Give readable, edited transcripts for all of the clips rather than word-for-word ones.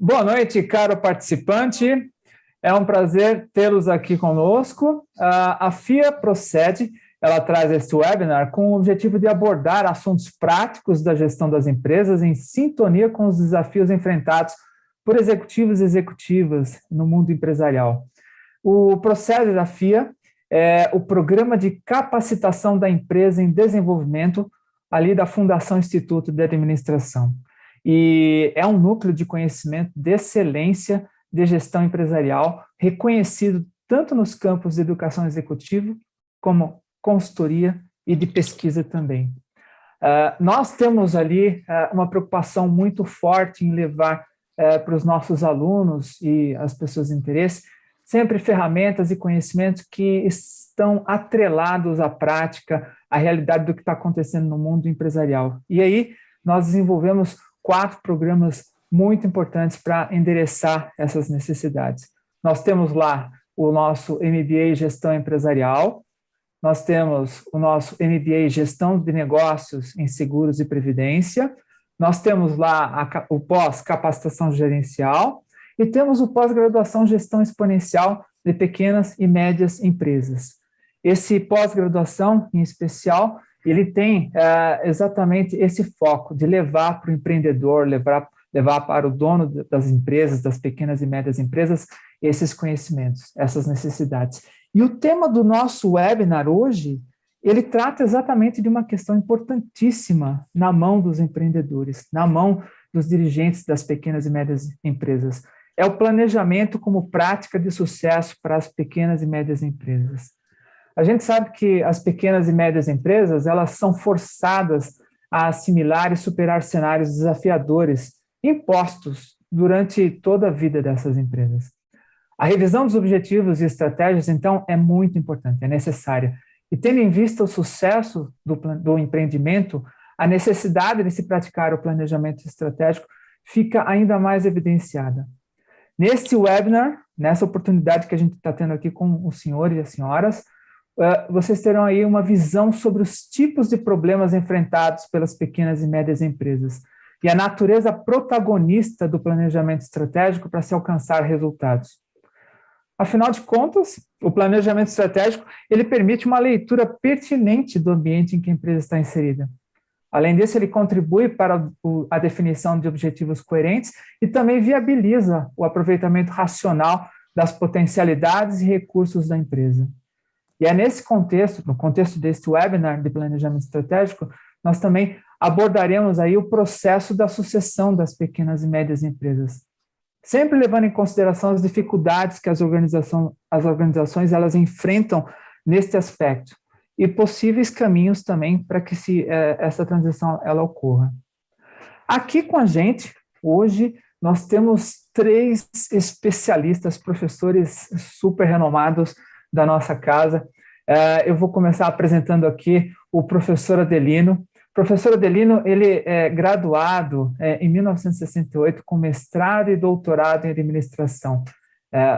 Boa noite, caro participante. É um prazer tê-los aqui conosco. A FIA Procede, ela traz este webinar com o objetivo de abordar assuntos práticos da gestão das empresas em sintonia com os desafios enfrentados por executivos e executivas no mundo empresarial. O Procede da FIA é o Programa de Capacitação da Empresa em Desenvolvimento, ali da Fundação Instituto de Administração. E é um núcleo de conhecimento de excelência de gestão empresarial, reconhecido tanto nos campos de educação executiva, como consultoria e de pesquisa também. Nós temos ali uma preocupação muito forte em levar para os nossos alunos e as pessoas de interesse sempre ferramentas e conhecimentos que estão atrelados à prática, à realidade do que está acontecendo no mundo empresarial. E aí nós desenvolvemos 4 programas muito importantes para endereçar essas necessidades. Nós temos lá o nosso MBA Gestão Empresarial, nós temos o nosso MBA Gestão de Negócios em Seguros e Previdência, nós temos lá o pós-capacitação gerencial e temos o pós-graduação Gestão Exponencial de Pequenas e Médias Empresas. Esse pós-graduação, em especial, ele tem exatamente esse foco de levar para o empreendedor, levar para o dono das empresas, das pequenas e médias empresas, esses conhecimentos, essas necessidades. E o tema do nosso webinar hoje, ele trata exatamente de uma questão importantíssima na mão dos empreendedores, na mão dos dirigentes das pequenas e médias empresas. É o planejamento como prática de sucesso para as pequenas e médias empresas. A gente sabe que as pequenas e médias empresas, elas são forçadas a assimilar e superar cenários desafiadores impostos durante toda a vida dessas empresas. A revisão dos objetivos e estratégias, então, é muito importante, é necessária. E tendo em vista o sucesso do empreendimento, a necessidade de se praticar o planejamento estratégico fica ainda mais evidenciada. Neste webinar, nessa oportunidade que a gente está tendo aqui com os senhores e as senhoras, vocês terão aí uma visão sobre os tipos de problemas enfrentados pelas pequenas e médias empresas e a natureza protagonista do planejamento estratégico para se alcançar resultados. Afinal de contas, o planejamento estratégico, ele permite uma leitura pertinente do ambiente em que a empresa está inserida. Além disso, ele contribui para a definição de objetivos coerentes e também viabiliza o aproveitamento racional das potencialidades e recursos da empresa. E é nesse contexto, no contexto deste webinar de planejamento estratégico, nós também abordaremos aí o processo da sucessão das pequenas e médias empresas, sempre levando em consideração as dificuldades que as organizações elas enfrentam neste aspecto, e possíveis caminhos também para que essa transição ela ocorra. Aqui com a gente, hoje, nós temos 3 especialistas, professores super renomados da nossa casa. Eu vou começar apresentando aqui o professor Adelino. O professor Adelino, ele é graduado em 1968 com mestrado e doutorado em administração,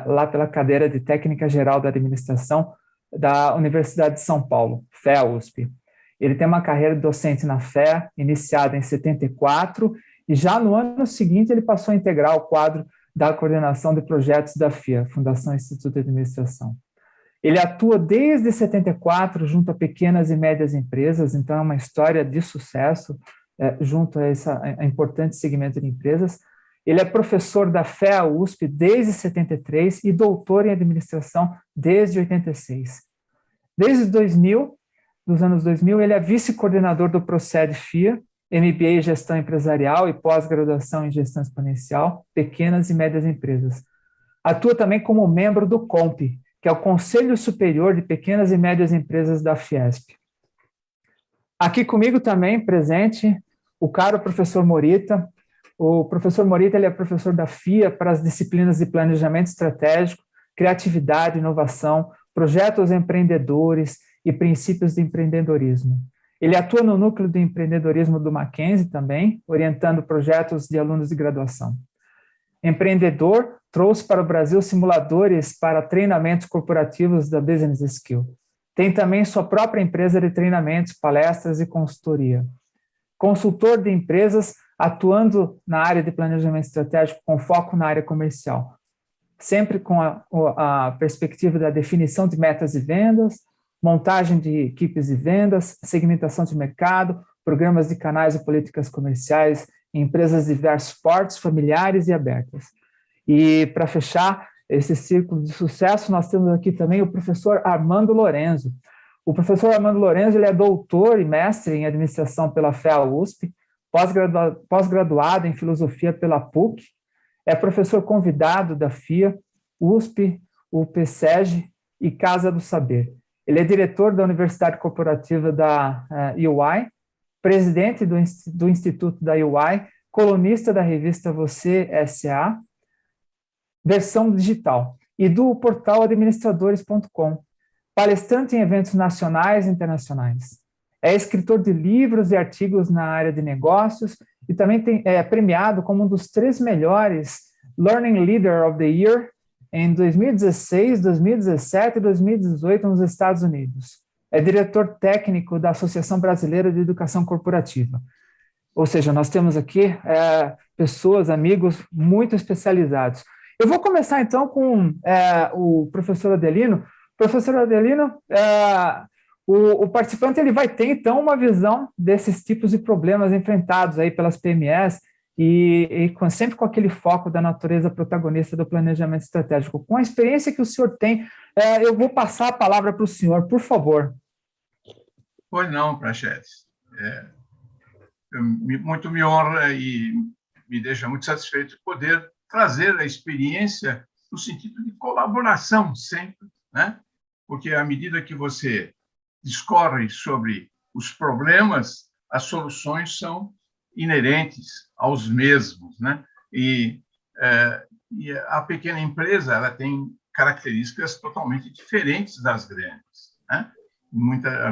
lá pela cadeira de Técnica Geral da Administração, da Universidade de São Paulo, FEA-USP. Ele tem uma carreira docente na FEA, iniciada em 74, e já no ano seguinte ele passou a integrar o quadro da coordenação de projetos da FIA, Fundação Instituto de Administração. Ele atua desde 74 junto a pequenas e médias empresas, então é uma história de sucesso junto a importante segmento de empresas. Ele é professor da FEA-USP desde 73 e doutor em administração desde 86. Desde 2000, dos anos 2000, ele é vice-coordenador do Procede FIA, MBA em Gestão Empresarial e pós-graduação em Gestão Exponencial, Pequenas e Médias Empresas. Atua também como membro do COMP, que é o Conselho Superior de Pequenas e Médias Empresas da Fiesp. Aqui comigo também, presente, o caro professor Morita. O professor Morita ele é professor da FIA para as disciplinas de planejamento estratégico, criatividade, inovação, projetos empreendedores e princípios de empreendedorismo. Ele atua no núcleo de empreendedorismo do Mackenzie também, orientando projetos de alunos de graduação. Empreendedor, trouxe para o Brasil simuladores para treinamentos corporativos da Business Skill. Tem também sua própria empresa de treinamentos, palestras e consultoria. Consultor de empresas, atuando na área de planejamento estratégico com foco na área comercial, sempre com a perspectiva da definição de metas de vendas, montagem de equipes de vendas, segmentação de mercado, programas de canais e políticas comerciais em empresas de diversos portes, familiares e abertas. E, para fechar esse círculo de sucesso, nós temos aqui também o professor Armando Lorenzo. O professor Armando Lorenzo, ele é doutor e mestre em administração pela FEA-USP, pós-graduado em filosofia pela PUC, é professor convidado da FIA, USP, UPSEG e Casa do Saber. Ele é diretor da Universidade Corporativa da UI, presidente do Instituto da UI, colunista da revista Você S.A., versão digital, e do portal administradores.com, palestrante em eventos nacionais e internacionais. É escritor de livros e artigos na área de negócios e também é premiado como um dos 3 melhores Learning Leader of the Year em 2016, 2017 e 2018 nos Estados Unidos. É diretor técnico da Associação Brasileira de Educação Corporativa. Ou seja, nós temos aqui pessoas, amigos muito especializados. Eu vou começar, então, com o professor Adelino. Professor Adelino, o participante ele vai ter, então, uma visão desses tipos de problemas enfrentados aí pelas PMEs sempre com aquele foco da natureza protagonista do planejamento estratégico. Com a experiência que o senhor tem, eu vou passar a palavra para o senhor, por favor. Pois não, Praxedes. Muito me honra e me deixa muito satisfeito poder trazer a experiência no sentido de colaboração sempre, né? Porque à medida que você discorre sobre os problemas, as soluções são inerentes aos mesmos, né? E a pequena empresa ela tem características totalmente diferentes das grandes, né?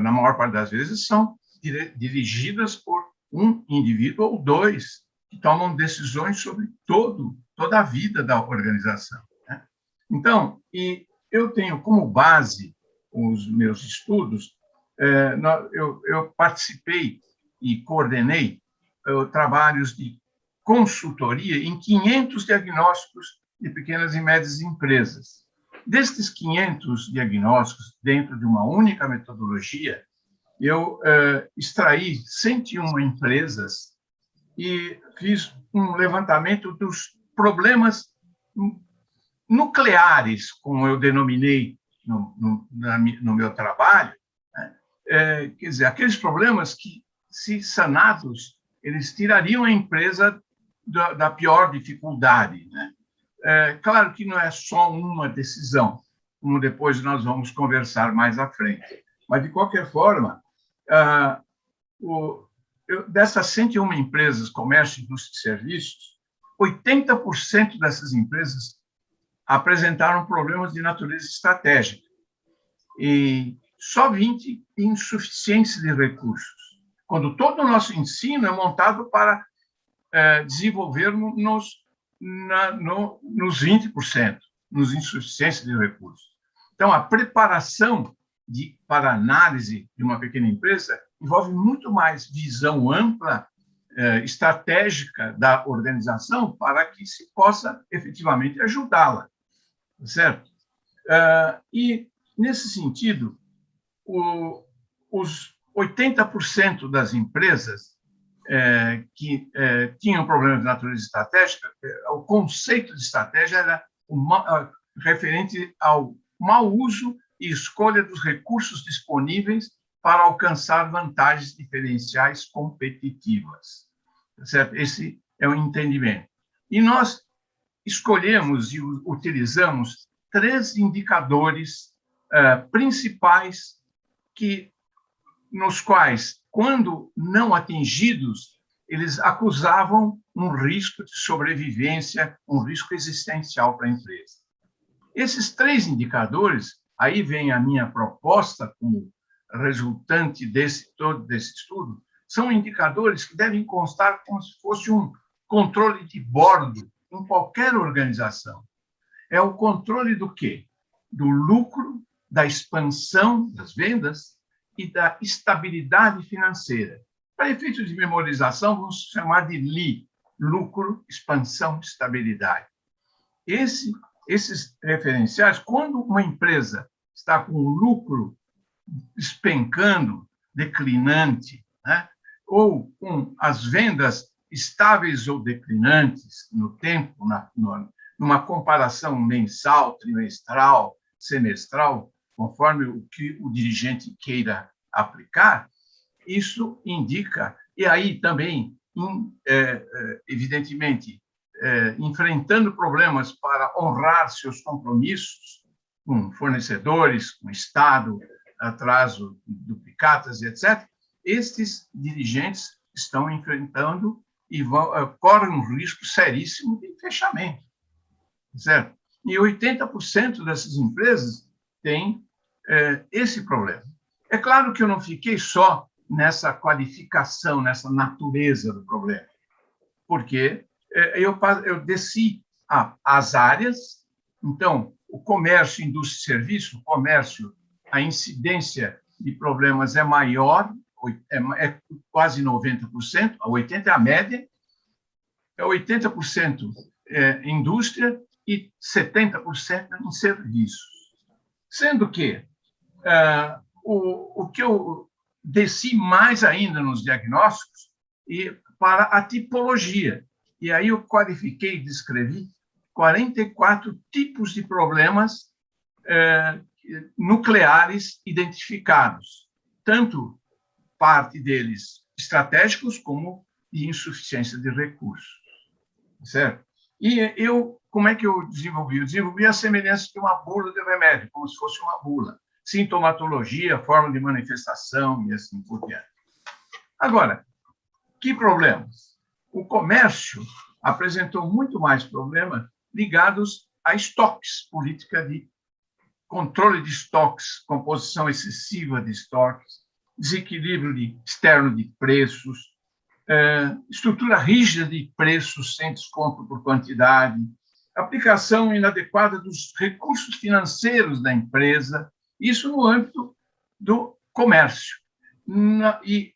Na maior parte das vezes são dirigidas por um indivíduo ou 2 que tomam decisões sobre toda a vida da organização, né? Então, eu tenho como base os meus estudos, eu participei e coordenei trabalhos de consultoria em 500 diagnósticos de pequenas e médias empresas. Destes 500 diagnósticos, dentro de uma única metodologia, eu extraí 101 empresas e fiz um levantamento dos problemas nucleares, como eu denominei no meu trabalho, né? Quer dizer, aqueles problemas que, se sanados, eles tirariam a empresa da pior dificuldade, né? Claro que não é só uma decisão, como depois nós vamos conversar mais à frente. Mas, de qualquer forma, dessas 101 empresas, comércio, indústria e serviços, 80% dessas empresas apresentaram problemas de natureza estratégica e só 20% insuficiência de recursos, quando todo o nosso ensino é montado para desenvolver nos 20%, nos insuficiência de recursos. Então, a preparação para análise de uma pequena empresa envolve muito mais visão ampla, estratégica da organização para que se possa efetivamente ajudá-la, certo? E, nesse sentido, os 80% das empresas que tinham problemas de natureza estratégica, o conceito de estratégia era referente ao mau uso e escolha dos recursos disponíveis para alcançar vantagens diferenciais competitivas, certo? Esse é o entendimento. E nós escolhemos e utilizamos 3 indicadores principais nos quais, quando não atingidos, eles acusavam um risco de sobrevivência, um risco existencial para a empresa. Esses 3 indicadores, aí vem a minha proposta como resultante todo desse estudo, são indicadores que devem constar como se fosse um controle de bordo em qualquer organização. É o controle do quê? Do lucro, da expansão das vendas e da estabilidade financeira. Para efeitos de memorização, vamos chamar de LI, lucro, expansão, estabilidade. Esses referenciais, quando uma empresa está com o lucro despencando, declinante, né? Ou com as vendas estáveis ou declinantes no tempo, numa comparação mensal, trimestral, semestral, conforme o que o dirigente queira aplicar, isso indica, e aí também, evidentemente, enfrentando problemas para honrar seus compromissos com fornecedores, com o Estado, atraso, duplicatas, etc., estes dirigentes estão enfrentando e correm um risco seríssimo de fechamento, certo? E 80% dessas empresas têm esse problema. É claro que eu não fiquei só nessa qualificação, nessa natureza do problema, porque eu desci as áreas. Então, o comércio, indústria e serviço, o comércio, a incidência de problemas é maior, é quase 90%, a 80% é a média, é 80% indústria e 70% em serviços. Sendo que o que eu desci mais ainda nos diagnósticos e para a tipologia. E aí eu qualifiquei e descrevi 44 tipos de problemas nucleares identificados, tanto parte deles estratégicos como de insuficiência de recursos, certo? E como é que eu desenvolvi? Eu desenvolvi a semelhança de uma bula de remédio, como se fosse uma bula. Sintomatologia, forma de manifestação e assim por diante. Agora, que problemas? O comércio apresentou muito mais problemas ligados a estoques, política de controle de estoques, composição excessiva de estoques, desequilíbrio externo de preços, estrutura rígida de preços sem desconto por quantidade, aplicação inadequada dos recursos financeiros da empresa, isso no âmbito do comércio. E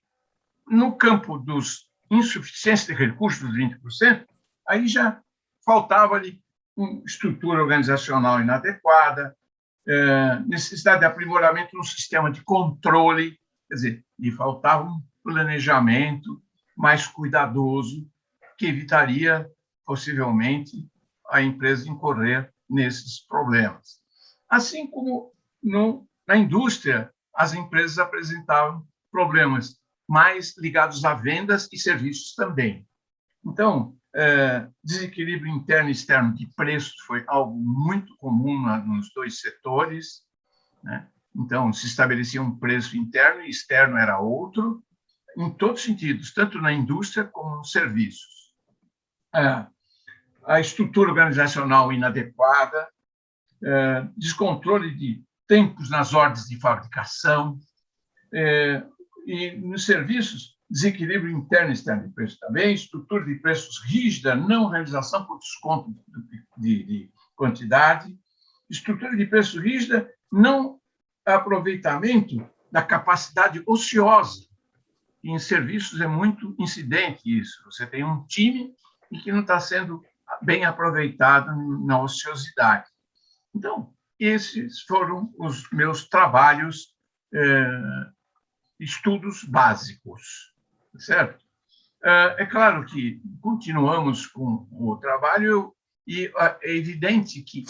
no campo dos insuficiência de recursos, dos 20%, aí já faltava ali uma estrutura organizacional inadequada, necessidade de aprimoramento no sistema de controle, quer dizer, lhe faltava um planejamento mais cuidadoso que evitaria, possivelmente, a empresa incorrer nesses problemas. Assim como na indústria, as empresas apresentavam problemas mais ligados a vendas e serviços também. Então, desequilíbrio interno e externo de preços foi algo muito comum nos dois setores, né? Então, se estabelecia um preço interno e externo era outro, em todos os sentidos, tanto na indústria como nos serviços. A estrutura organizacional inadequada, descontrole de tempos nas ordens de fabricação, e nos serviços, desequilíbrio interno e externo de preço também, estrutura de preços rígida, não realização por desconto de quantidade, estrutura de preço rígida, não aproveitamento da capacidade ociosa. E em serviços é muito incidente isso. Você tem um time e que não está sendo bem aproveitado na ociosidade. Então, esses foram os meus trabalhos, estudos básicos, certo? É claro que continuamos com o trabalho e é evidente que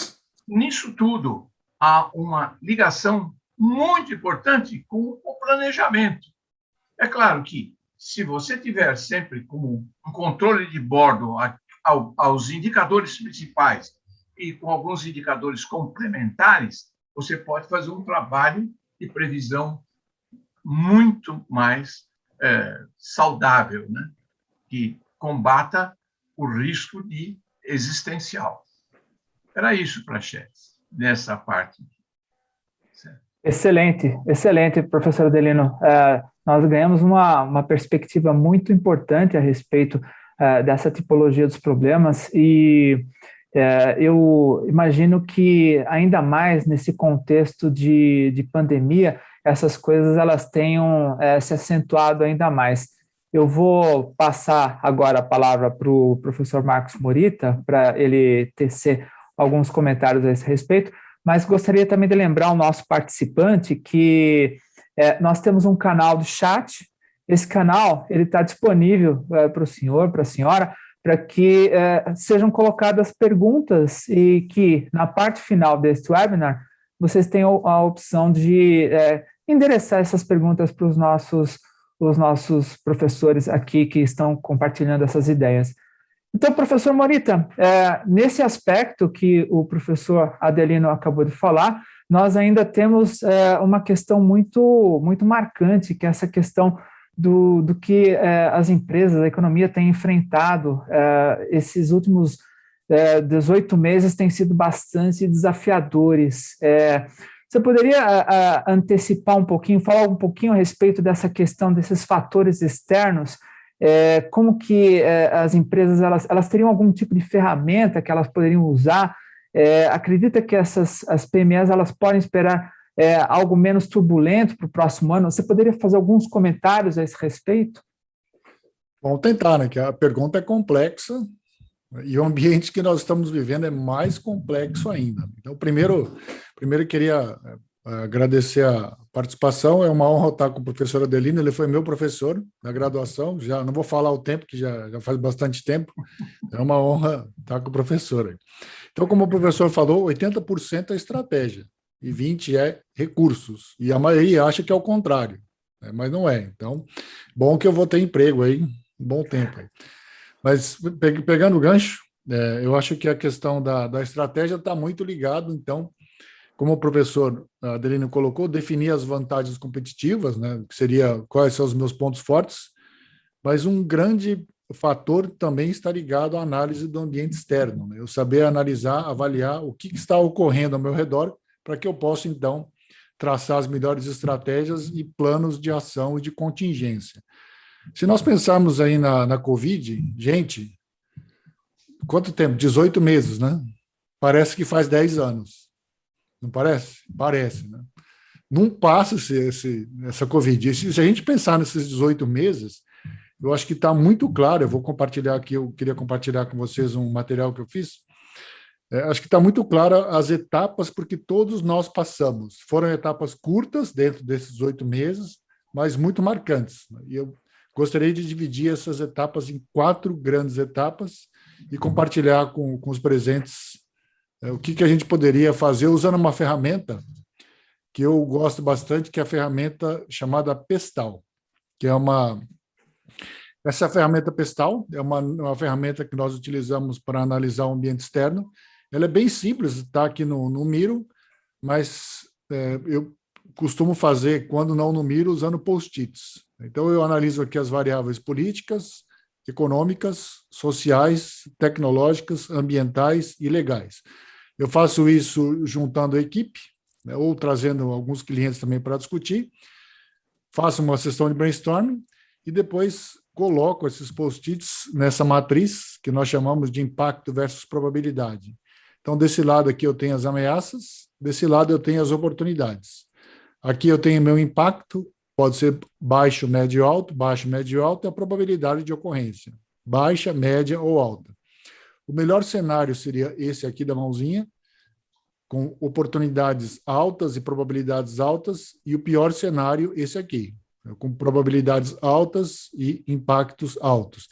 nisso tudo há uma ligação muito importante com o planejamento. É claro que se você tiver sempre como um controle de bordo aos indicadores principais e com alguns indicadores complementares, você pode fazer um trabalho de previsão muito mais saudável, né? Que combata o risco existencial. Era isso, Praxedes, nessa parte. Excelente, excelente, professor Adelino. Nós ganhamos uma perspectiva muito importante a respeito dessa tipologia dos problemas e eu imagino que, ainda mais nesse contexto de pandemia, essas coisas elas tenham se acentuado ainda mais. Eu vou passar agora a palavra para o professor Marcos Morita, para ele tecer alguns comentários a esse respeito, mas gostaria também de lembrar ao nosso participante que nós temos um canal do chat. Esse canal ele está disponível para o senhor, para a senhora, para que sejam colocadas perguntas e que, na parte final deste webinar, vocês tenham a opção de endereçar essas perguntas para os nossos professores aqui que estão compartilhando essas ideias. Então, professor Morita, nesse aspecto que o professor Adelino acabou de falar, nós ainda temos uma questão muito, muito marcante, que é essa questão do que as empresas, a economia tem enfrentado. Esses últimos 18 meses têm sido bastante desafiadores. Você poderia antecipar um pouquinho, falar um pouquinho a respeito dessa questão desses fatores externos? Como que as empresas elas teriam algum tipo de ferramenta que elas poderiam usar? Acredita que as PMEs elas podem esperar algo menos turbulento para o próximo ano? Você poderia fazer alguns comentários a esse respeito? Vamos tentar, né? Que a pergunta é complexa e o ambiente que nós estamos vivendo é mais complexo ainda. Então, primeiro queria agradecer a participação. É uma honra estar com o professor Adelino. Ele foi meu professor na graduação. Já não vou falar o tempo, que já faz bastante tempo. É uma honra estar com o professor. Então, como o professor falou, 80% é estratégia e 20% é recursos. E a maioria acha que é o contrário, né? Mas não é. Então, bom que eu vou ter emprego aí, um bom tempo aí. Mas, pegando o gancho, eu acho que a questão da estratégia está muito ligado, então, como o professor Adelino colocou, definir as vantagens competitivas, né, que seria quais são os meus pontos fortes, mas um grande fator também está ligado à análise do ambiente externo, né, eu saber analisar, avaliar o que está ocorrendo ao meu redor, para que eu possa, então, traçar as melhores estratégias e planos de ação e de contingência. Se nós pensarmos aí na Covid, gente, quanto tempo? 18 meses, né? Parece que faz 10 anos. Não parece? Parece, né? Não passa essa Covid. E se a gente pensar nesses 18 meses, eu acho que está muito claro, eu vou compartilhar aqui, eu queria compartilhar com vocês um material que eu fiz, acho que está muito claro as etapas, porque todos nós passamos. Foram etapas curtas dentro desses 18 meses, mas muito marcantes. E eu gostaria de dividir essas etapas em 4 grandes etapas e compartilhar com os presentes o que a gente poderia fazer usando uma ferramenta que eu gosto bastante, que é a ferramenta chamada Pestal, que é essa ferramenta Pestal é uma ferramenta que nós utilizamos para analisar o ambiente externo. Ela é bem simples, está aqui no Miro, mas eu costumo fazer, quando não no Miro, usando post-its. Então, eu analiso aqui as variáveis políticas, econômicas, sociais, tecnológicas, ambientais e legais. Eu faço isso juntando a equipe, né, ou trazendo alguns clientes também para discutir, faço uma sessão de brainstorming e depois coloco esses post-its nessa matriz que nós chamamos de impacto versus probabilidade. Então, desse lado aqui eu tenho as ameaças, desse lado eu tenho as oportunidades. Aqui eu tenho meu impacto, pode ser baixo, médio, alto, e a probabilidade de ocorrência, baixa, média ou alta. O melhor cenário seria esse aqui da mãozinha, com oportunidades altas e probabilidades altas, e o pior cenário, esse aqui, com probabilidades altas e impactos altos.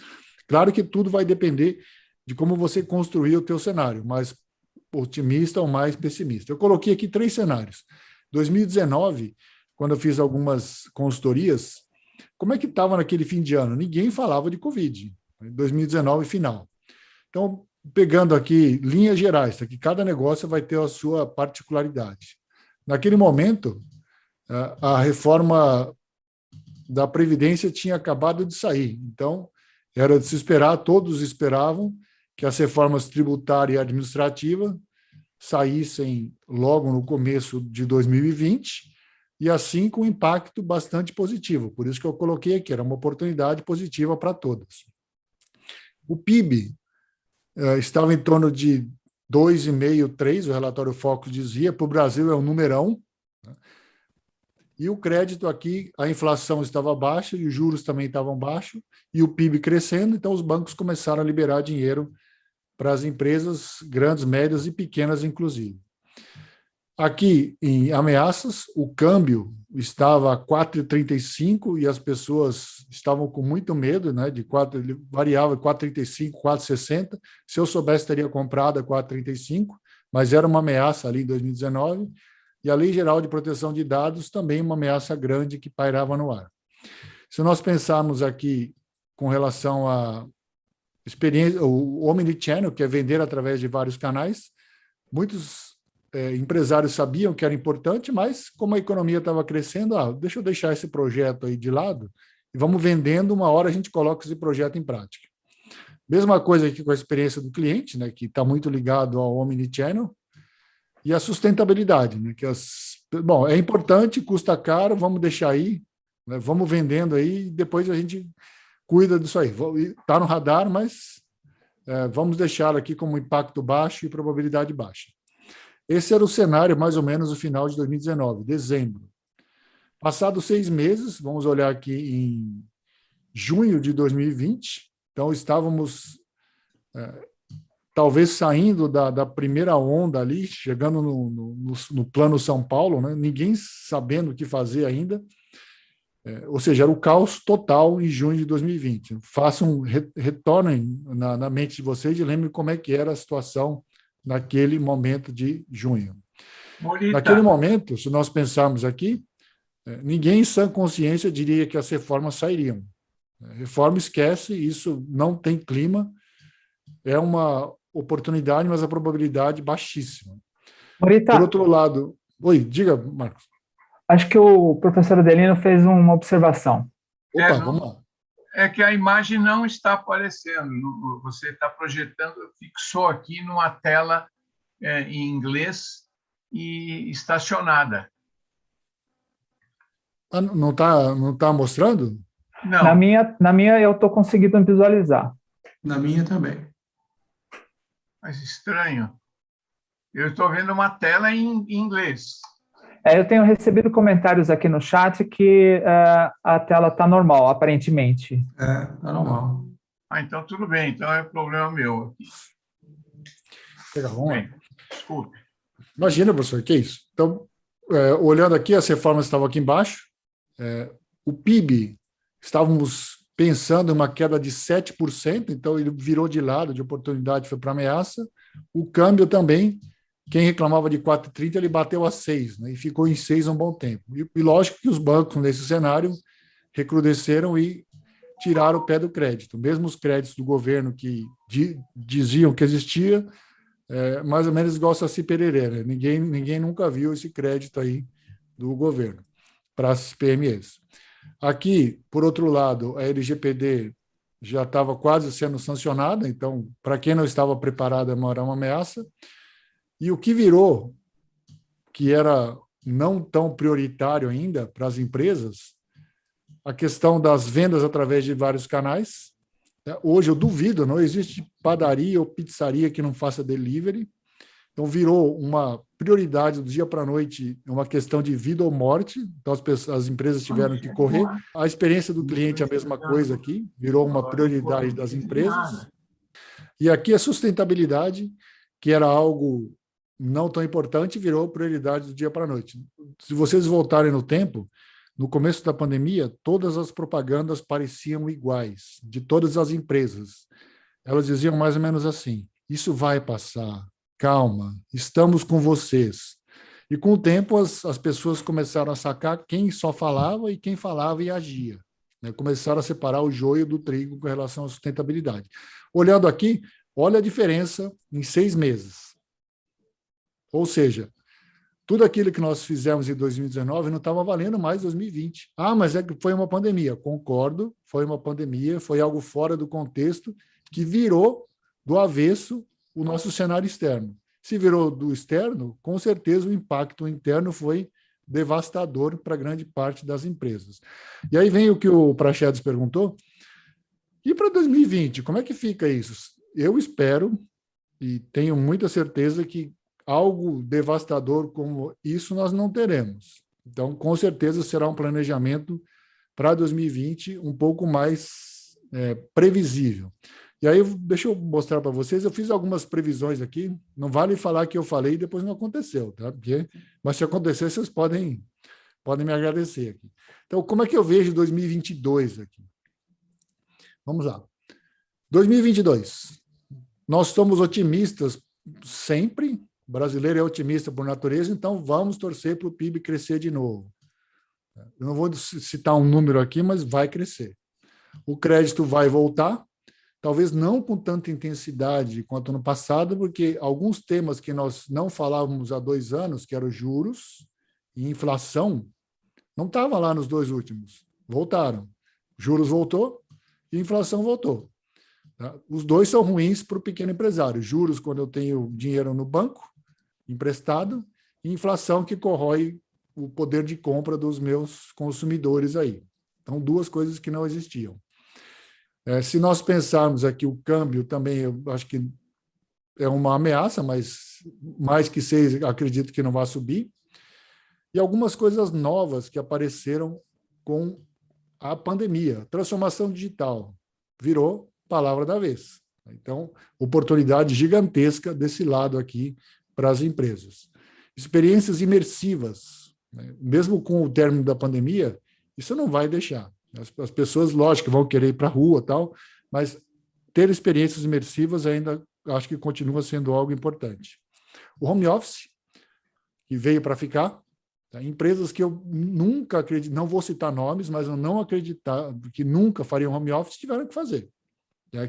Claro que tudo vai depender de como você construir o teu cenário, mais otimista ou mais pessimista. Eu coloquei aqui 3 cenários. 2019, quando eu fiz algumas consultorias, como é que estava naquele fim de ano? Ninguém falava de Covid, 2019 final. Então, pegando aqui linhas gerais, que cada negócio vai ter a sua particularidade. Naquele momento, a reforma da Previdência tinha acabado de sair, então era de se esperar, todos esperavam que as reformas tributária e administrativa saíssem logo no começo de 2020, e assim com impacto bastante positivo. Por isso que eu coloquei aqui, era uma oportunidade positiva para todas. O PIB estava em torno de 2,5, 3, o relatório Focus dizia, para o Brasil é o número 1, né? E o crédito aqui, a inflação estava baixa e os juros também estavam baixos, e o PIB crescendo, então os bancos começaram a liberar dinheiro para as empresas grandes, médias e pequenas, inclusive. Aqui, em ameaças, o câmbio estava a 4,35 e as pessoas estavam com muito medo, né? Ele variava 4,35, 4,60. Se eu soubesse, teria comprado a 4,35, mas era uma ameaça ali em 2019. E a Lei Geral de Proteção de Dados também uma ameaça grande que pairava no ar. Se nós pensarmos aqui com relação à experiência, o Omnichannel, que é vender através de vários canais, muitos empresários sabiam que era importante, mas como a economia estava crescendo, deixa eu deixar esse projeto aí de lado e vamos vendendo, uma hora a gente coloca esse projeto em prática. Mesma coisa aqui com a experiência do cliente, né, que está muito ligado ao Omnichannel, e a sustentabilidade, né, bom, é importante, custa caro, vamos deixar aí, né, vamos vendendo aí, e depois a gente cuida disso aí. Está no radar, mas vamos deixar aqui como impacto baixo e probabilidade baixa. Esse era o cenário, mais ou menos, no final de 2019, dezembro. Passados 6 meses, vamos olhar aqui em junho de 2020, então estávamos talvez saindo da primeira onda ali, chegando no plano São Paulo, né? Ninguém sabendo o que fazer ainda, ou seja, era o caos total em junho de 2020. Retornem na mente de vocês e lembrem como é que era a situação naquele momento de junho. Morita. Naquele momento, se nós pensarmos aqui, ninguém em sã consciência diria que as reformas sairiam. Reforma esquece, isso não tem clima, é uma oportunidade, mas a probabilidade baixíssima. Morita, Por outro lado... Oi, diga, Marcos. acho que o professor Adelino fez uma observação. Opa, vamos lá. É que a imagem não está aparecendo. Você está projetando, fixou aqui numa tela em inglês e estacionada. Não tá mostrando? Não. Na minha eu estou conseguindo visualizar. Na minha também. Mas estranho. Eu estou vendo uma tela em inglês. Eu tenho recebido comentários aqui no chat que a tela está normal, aparentemente. Tá normal. Então tudo bem. Então é problema meu aqui. Bem, desculpe. Imagina, professor, que é isso? Então, olhando aqui, as reformas estavam aqui embaixo. O PIB, estávamos pensando em uma queda de 7%, então ele virou de lado, de oportunidade, foi para ameaça. O câmbio também, quem reclamava de 4,30, ele bateu a 6, né, e ficou em 6 um bom tempo. E lógico que os bancos, nesse cenário, recrudesceram e tiraram o pé do crédito. Mesmo os créditos do governo que diziam que existia, mais ou menos igual a Saci Pererê, né? Ninguém nunca viu esse crédito aí do governo para as PMEs. Aqui, por outro lado, a LGPD já estava quase sendo sancionada, então, para quem não estava preparado, era uma ameaça. E o que virou, que era não tão prioritário ainda para as empresas, a questão das vendas através de vários canais. Hoje, eu duvido, não existe padaria ou pizzaria que não faça delivery. Então, virou uma prioridade do dia para a noite, uma questão de vida ou morte. Então, as empresas tiveram que correr. A experiência do cliente é a mesma coisa aqui, virou uma prioridade das empresas. E aqui a sustentabilidade, que era algo não tão importante, virou prioridade do dia para a noite. Se vocês voltarem no tempo, no começo da pandemia, todas as propagandas pareciam iguais, de todas as empresas. Elas diziam mais ou menos assim: isso vai passar, calma, estamos com vocês. E com o tempo, as pessoas começaram a sacar quem só falava e quem falava e agia, né? Começaram a separar o joio do trigo com relação à sustentabilidade. Olhando aqui, olha a diferença em 6 meses. Ou seja, tudo aquilo que nós fizemos em 2019 não estava valendo mais em 2020. Mas é que foi uma pandemia. Concordo, foi uma pandemia, foi algo fora do contexto que virou do avesso o nosso cenário externo. Se virou do externo, com certeza o impacto interno foi devastador para grande parte das empresas. E aí vem o que o Praxedes perguntou. E para 2020, como é que fica isso? Eu espero e tenho muita certeza que algo devastador como isso nós não teremos. Então, com certeza, será um planejamento para 2020 um pouco mais previsível. E aí, deixa eu mostrar para vocês, eu fiz algumas previsões aqui, não vale falar que eu falei e depois não aconteceu, tá? Mas se acontecer, vocês podem me agradecer aqui. Então, como é que eu vejo 2022 aqui? Vamos lá. 2022. Nós somos otimistas sempre, o brasileiro é otimista por natureza, então vamos torcer para o PIB crescer de novo. Eu não vou citar um número aqui, mas vai crescer. O crédito vai voltar, talvez não com tanta intensidade quanto no passado, porque alguns temas que nós não falávamos há 2 anos, que eram juros e inflação, não estavam lá nos 2 últimos. Voltaram. Juros voltou e inflação voltou. Os 2 são ruins para o pequeno empresário. Juros quando eu tenho dinheiro no banco, emprestado, e inflação que corrói o poder de compra dos meus consumidores aí. Então, 2 coisas que não existiam. Se nós pensarmos aqui o câmbio também, eu acho que é uma ameaça, mas mais que 6, acredito que não vai subir. E algumas coisas novas que apareceram com a pandemia. Transformação digital virou palavra da vez. Então, oportunidade gigantesca desse lado aqui para as empresas. Experiências imersivas, né? Mesmo com o término da pandemia, isso não vai deixar. As pessoas, lógico, vão querer ir para a rua, tal, mas ter experiências imersivas ainda acho que continua sendo algo importante. O home office, que veio para ficar, tá? Empresas que eu nunca acredito, não vou citar nomes, mas eu não acreditar que nunca fariam home office, tiveram que fazer.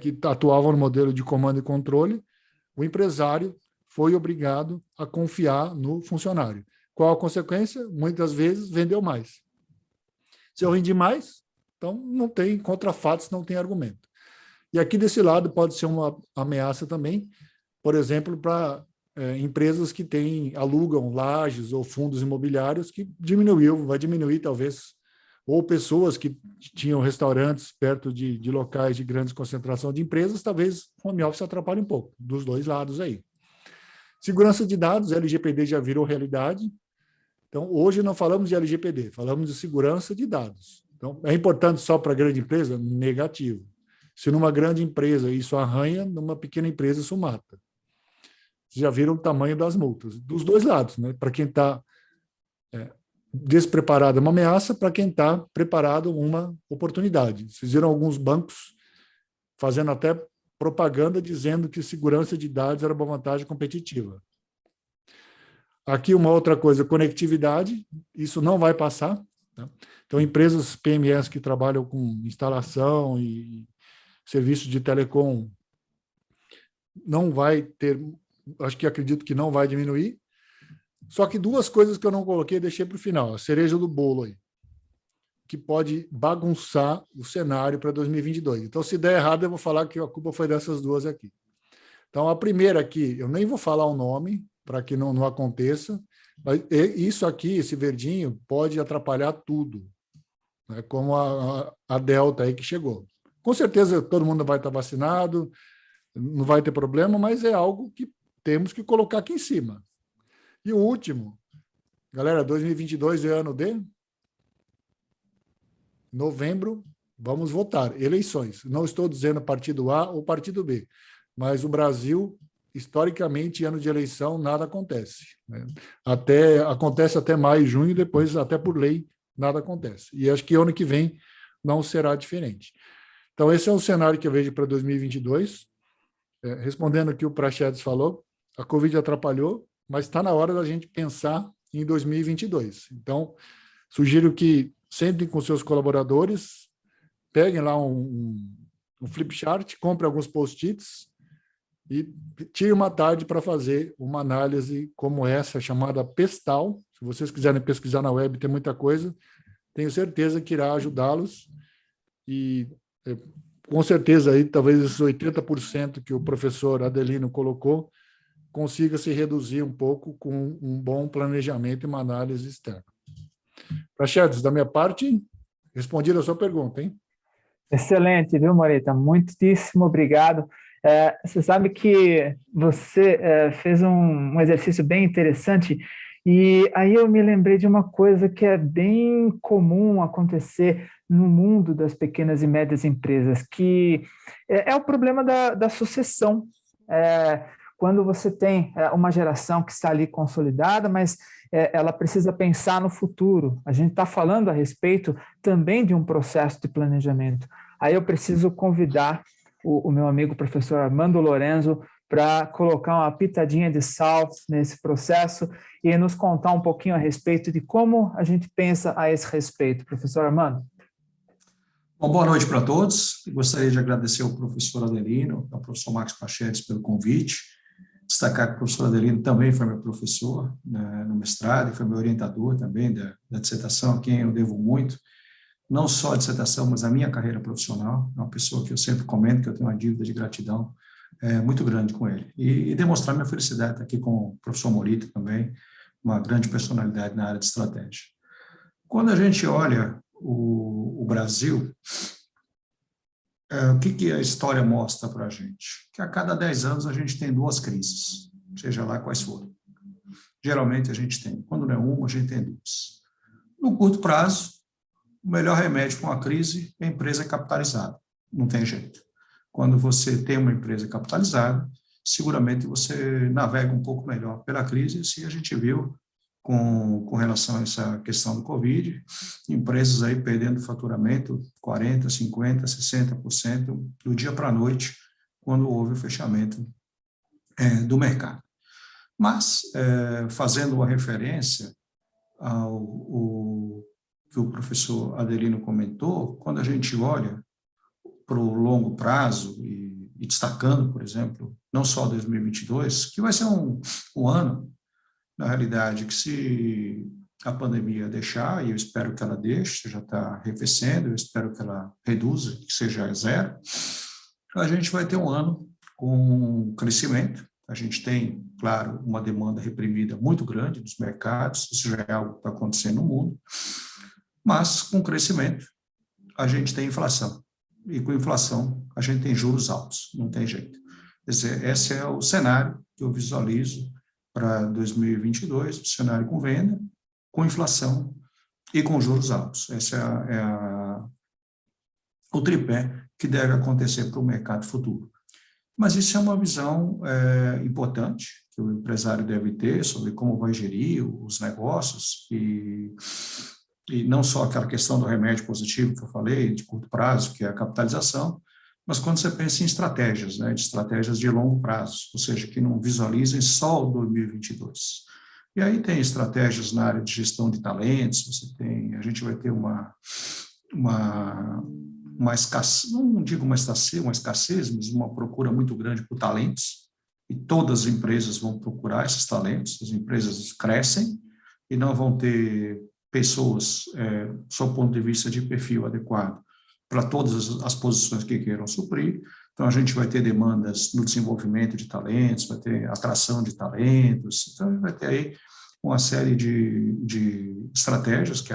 Que atuavam no modelo de comando e controle, o empresário foi obrigado a confiar no funcionário. Qual a consequência? Muitas vezes vendeu mais. Se eu rendi mais, então não tem contra fatos, não tem argumento. E aqui desse lado pode ser uma ameaça também, por exemplo, para empresas que alugam lajes ou fundos imobiliários, que vai diminuir talvez, ou pessoas que tinham restaurantes perto de locais de grande concentração de empresas, talvez o home office atrapalhe um pouco, dos 2 lados aí. Segurança de dados, LGPD já virou realidade. Então, hoje não falamos de LGPD, falamos de segurança de dados. Então, é importante só para a grande empresa? Negativo. Se numa grande empresa isso arranha, numa pequena empresa isso mata. Vocês já viram o tamanho das multas, dos 2 lados, né? Para quem está despreparado é uma ameaça, para quem está preparado uma oportunidade. Vocês viram alguns bancos fazendo até propaganda dizendo que segurança de dados era uma vantagem competitiva. Aqui uma outra coisa, conectividade, isso não vai passar. Tá? Então, empresas PMEs que trabalham com instalação e serviços de telecom não vai ter, acredito que não vai diminuir. Só que 2 coisas que eu não coloquei, deixei para o final, a cereja do bolo aí, que pode bagunçar o cenário para 2022. Então, se der errado, eu vou falar que a culpa foi dessas 2 aqui. Então, a primeira aqui, eu nem vou falar o nome, para que não aconteça, mas isso aqui, esse verdinho, pode atrapalhar tudo, né? Como a Delta aí que chegou. Com certeza, todo mundo vai estar vacinado, não vai ter problema, mas é algo que temos que colocar aqui em cima. E o último, galera, 2022 é ano de novembro, vamos votar, eleições. Não estou dizendo partido A ou partido B, mas o Brasil, historicamente, ano de eleição, nada acontece. Né? Acontece até maio, junho, depois, até por lei, nada acontece. E acho que ano que vem não será diferente. Então, esse é o cenário que eu vejo para 2022. Respondendo o que o Praxedes falou, a Covid atrapalhou, mas está na hora da gente pensar em 2022. Então, sugiro que sentem com seus colaboradores, peguem lá um flip chart, comprem alguns post-its e tire uma tarde para fazer uma análise como essa, chamada PESTAL. Se vocês quiserem pesquisar na web, tem muita coisa. Tenho certeza que irá ajudá-los e, com certeza, aí, talvez esses 80% que o professor Adelino colocou consiga se reduzir um pouco com um bom planejamento e uma análise externa. Praxedes, da minha parte, respondi a sua pergunta, hein? Excelente, viu, Morita? Muitíssimo obrigado. Você sabe que você fez um exercício bem interessante E aí eu me lembrei de uma coisa que é bem comum acontecer no mundo das pequenas e médias empresas, que é o problema da sucessão. É, quando você tem uma geração que está ali consolidada, mas ela precisa pensar no futuro. A gente está falando a respeito também de um processo de planejamento. Aí eu preciso convidar o meu amigo professor Armando Lorenzo para colocar uma pitadinha de sal nesse processo e nos contar um pouquinho a respeito de como a gente pensa a esse respeito. Professor Armando. Bom, boa noite para todos. Gostaria de agradecer ao professor Adelino, ao professor Marcos Pachetes pelo convite. Destacar que o professor Adelino também foi meu professor, né, no mestrado e foi meu orientador também da dissertação, a quem eu devo muito, não só a dissertação, mas a minha carreira profissional. É uma pessoa que eu sempre comento que eu tenho uma dívida de gratidão muito grande com ele. E demonstrar minha felicidade estar aqui com o professor Morita também, uma grande personalidade na área de estratégia. Quando a gente olha o Brasil, o que a história mostra para a gente? Que a cada 10 anos a gente tem 2 crises, seja lá quais forem. Geralmente a gente tem. Quando não é uma, a gente tem 2. No curto prazo, o melhor remédio para uma crise é a empresa capitalizada. Não tem jeito. Quando você tem uma empresa capitalizada, seguramente você navega um pouco melhor pela crise, assim a gente viu com relação a essa questão do Covid, empresas aí perdendo faturamento 40%, 50%, 60% do dia para a noite, quando houve o fechamento do mercado. Mas, fazendo uma referência ao que o professor Adelino comentou, quando a gente olha para o longo prazo e destacando, por exemplo, não só 2022, que vai ser um ano, na realidade, que se a pandemia deixar, e eu espero que ela deixe, já está arrefecendo, eu espero que ela reduza, que seja zero, a gente vai ter um ano com crescimento. A gente tem, claro, uma demanda reprimida muito grande nos mercados, isso já é algo que está acontecendo no mundo, mas com crescimento a gente tem inflação. E com inflação a gente tem juros altos, não tem jeito. Quer dizer, esse é o cenário que eu visualizo para 2022, o cenário com venda, com inflação e com juros altos. Esse o tripé que deve acontecer para o mercado futuro. Mas isso é uma visão importante que o empresário deve ter sobre como vai gerir os negócios e não só aquela questão do remédio positivo que eu falei, de curto prazo, que é a capitalização, mas quando você pensa em estratégias, né, de estratégias de longo prazo, ou seja, que não visualizem só o 2022. E aí tem estratégias na área de gestão de talentos, a gente vai ter uma escassez, não digo uma escassez, mas uma procura muito grande por talentos, e todas as empresas vão procurar esses talentos, as empresas crescem e não vão ter pessoas, sob o ponto de vista de perfil adequado, para todas as posições que queiram suprir. Então, a gente vai ter demandas no desenvolvimento de talentos, vai ter atração de talentos, então vai ter aí uma série de estratégias que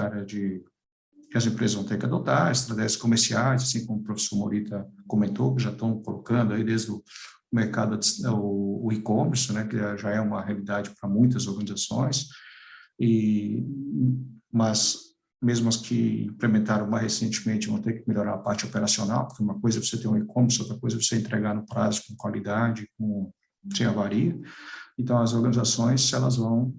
as empresas vão ter que adotar, estratégias comerciais, assim como o professor Morita comentou, que já estão colocando aí desde o mercado, o e-commerce, né, que já é uma realidade para muitas organizações, mas mesmo as que implementaram mais recentemente vão ter que melhorar a parte operacional, porque uma coisa é você ter um e-commerce, outra coisa é você entregar no prazo, com qualidade, sem avaria. Então, as organizações, elas vão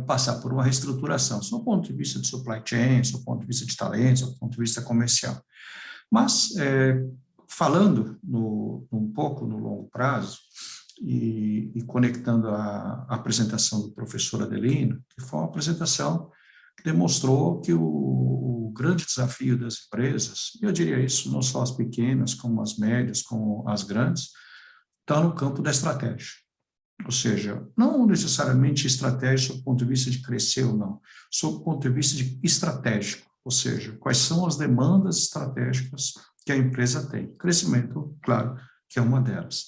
passar por uma reestruturação, só do ponto de vista de supply chain, só do ponto de vista de talentos, só do ponto de vista comercial. Mas, falando um pouco no longo prazo, e conectando a apresentação do professor Adelino, que foi uma apresentação que demonstrou que o grande desafio das empresas, e eu diria isso, não só as pequenas, como as médias, como as grandes, está no campo da estratégia. Ou seja, não necessariamente estratégia sob o ponto de vista de crescer ou não, sob o ponto de vista de estratégico, ou seja, quais são as demandas estratégicas que a empresa tem. Crescimento, claro, que é uma delas.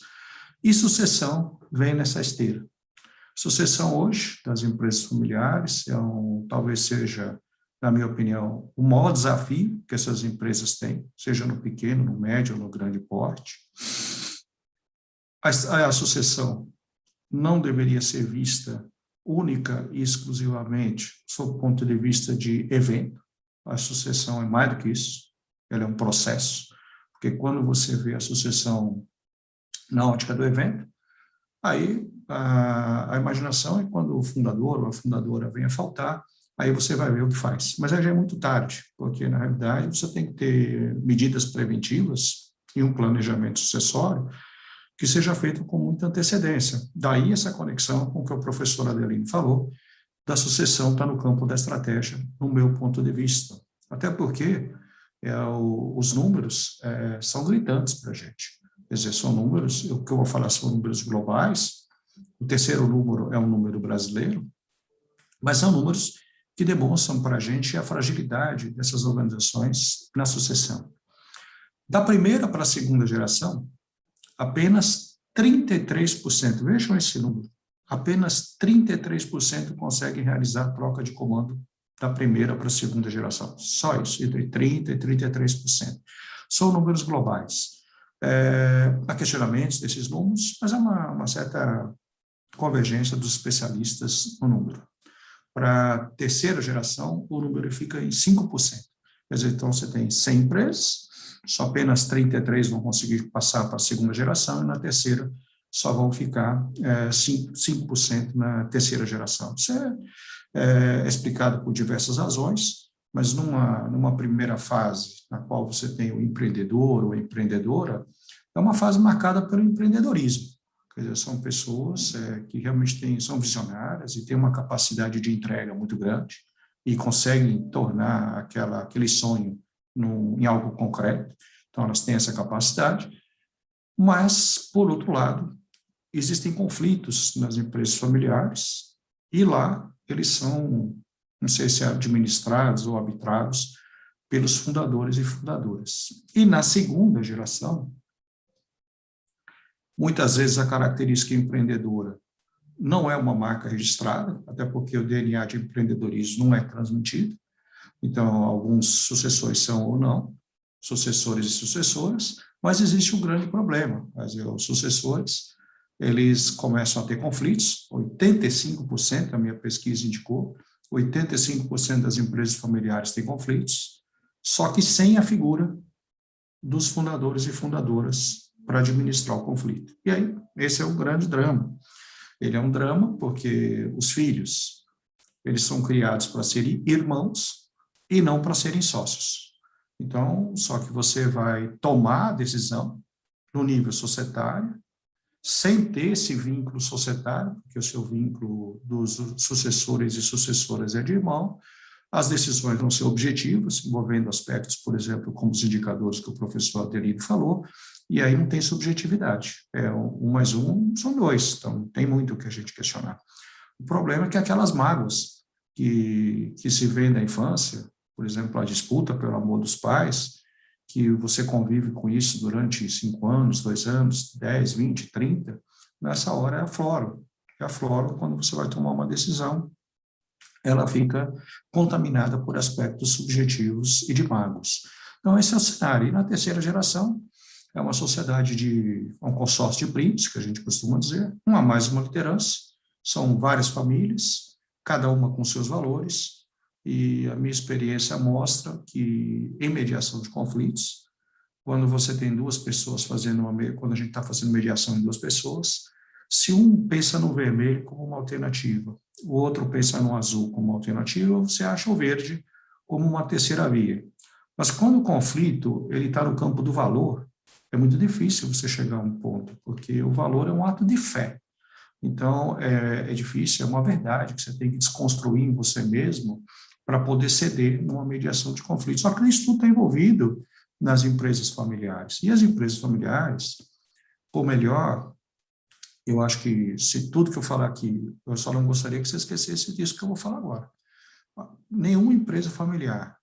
E sucessão vem nessa esteira. Sucessão hoje das empresas familiares talvez seja, na minha opinião, o maior desafio que essas empresas têm, seja no pequeno, no médio ou no grande porte. A sucessão não deveria ser vista única e exclusivamente sob o ponto de vista de evento. A sucessão é mais do que isso, ela é um processo, porque quando você vê a sucessão na ótica do evento, aí a imaginação é quando o fundador ou a fundadora vem a faltar, aí você vai ver o que faz. Mas aí já é muito tarde, porque, na realidade, você tem que ter medidas preventivas e um planejamento sucessório que seja feito com muita antecedência. Daí essa conexão com o que o professor Adelino falou, da sucessão está no campo da estratégia, no meu ponto de vista. Até porque os números são gritantes para a gente. Quer dizer, são números, o que eu vou falar são números globais, o terceiro número é um número brasileiro, mas são números que demonstram para a gente a fragilidade dessas organizações na sucessão. Da primeira para a segunda geração, apenas 33%, vejam esse número, apenas 33% conseguem realizar troca de comando da primeira para a segunda geração. Só isso, entre 30% e 33%. São números globais. Há questionamentos desses números, mas há uma certa convergência dos especialistas no número. Para a terceira geração, o número fica em 5%. Quer dizer, então você tem 100 empresas, só apenas 33 vão conseguir passar para a segunda geração, e na terceira só vão ficar 5% na terceira geração. Isso é explicado por diversas razões, mas numa primeira fase, na qual você tem o empreendedor ou a empreendedora, é uma fase marcada pelo empreendedorismo. Quer dizer, são pessoas que realmente são visionárias e têm uma capacidade de entrega muito grande e conseguem tornar aquele sonho em algo concreto. Então, elas têm essa capacidade. Mas, por outro lado, existem conflitos nas empresas familiares e lá eles são, não sei se administrados ou arbitrados pelos fundadores e fundadoras. E na segunda geração, muitas vezes a característica empreendedora não é uma marca registrada, até porque o DNA de empreendedorismo não é transmitido. Então, alguns sucessores são ou não, sucessores e sucessoras, mas existe um grande problema. Os sucessores, eles começam a ter conflitos, 85%, a minha pesquisa indicou, 85% das empresas familiares têm conflitos, só que sem a figura dos fundadores e fundadoras para administrar o conflito. E aí, esse é um grande drama. Ele é um drama porque os filhos, eles são criados para serem irmãos e não para serem sócios. Então, só que você vai tomar a decisão no nível societário, sem ter esse vínculo societário, porque o seu vínculo dos sucessores e sucessoras é de irmão, as decisões vão ser objetivas, envolvendo aspectos, por exemplo, como os indicadores que o professor Adelino falou, e aí não tem subjetividade. 1 mais 1 são 2, então tem muito o que a gente questionar. O problema é que aquelas mágoas que se vê na infância, por exemplo, a disputa pelo amor dos pais, que você convive com isso durante 5 anos, 2 anos, 10, 20, 30, nessa hora afloram. E afloram quando você vai tomar uma decisão, ela fica contaminada por aspectos subjetivos e de mágoas. Então, esse é o cenário. E na terceira geração, é uma sociedade um consórcio de primos, que a gente costuma dizer, uma mais uma liderança, são várias famílias, cada uma com seus valores, e a minha experiência mostra que, em mediação de conflitos, quando você tem 2 pessoas quando a gente está fazendo mediação em 2 pessoas, se um pensa no vermelho como uma alternativa, o outro pensa no azul como uma alternativa, você acha o verde como uma terceira via. Mas quando o conflito está no campo do valor, é muito difícil você chegar a um ponto, porque o valor é um ato de fé. Então, é difícil, é uma verdade que você tem que desconstruir em você mesmo para poder ceder numa mediação de conflitos. Só que isso tudo está envolvido nas empresas familiares. E as empresas familiares, ou melhor, eu acho que se tudo que eu falar aqui, eu só não gostaria que você esquecesse disso que eu vou falar agora. Nenhuma empresa familiar,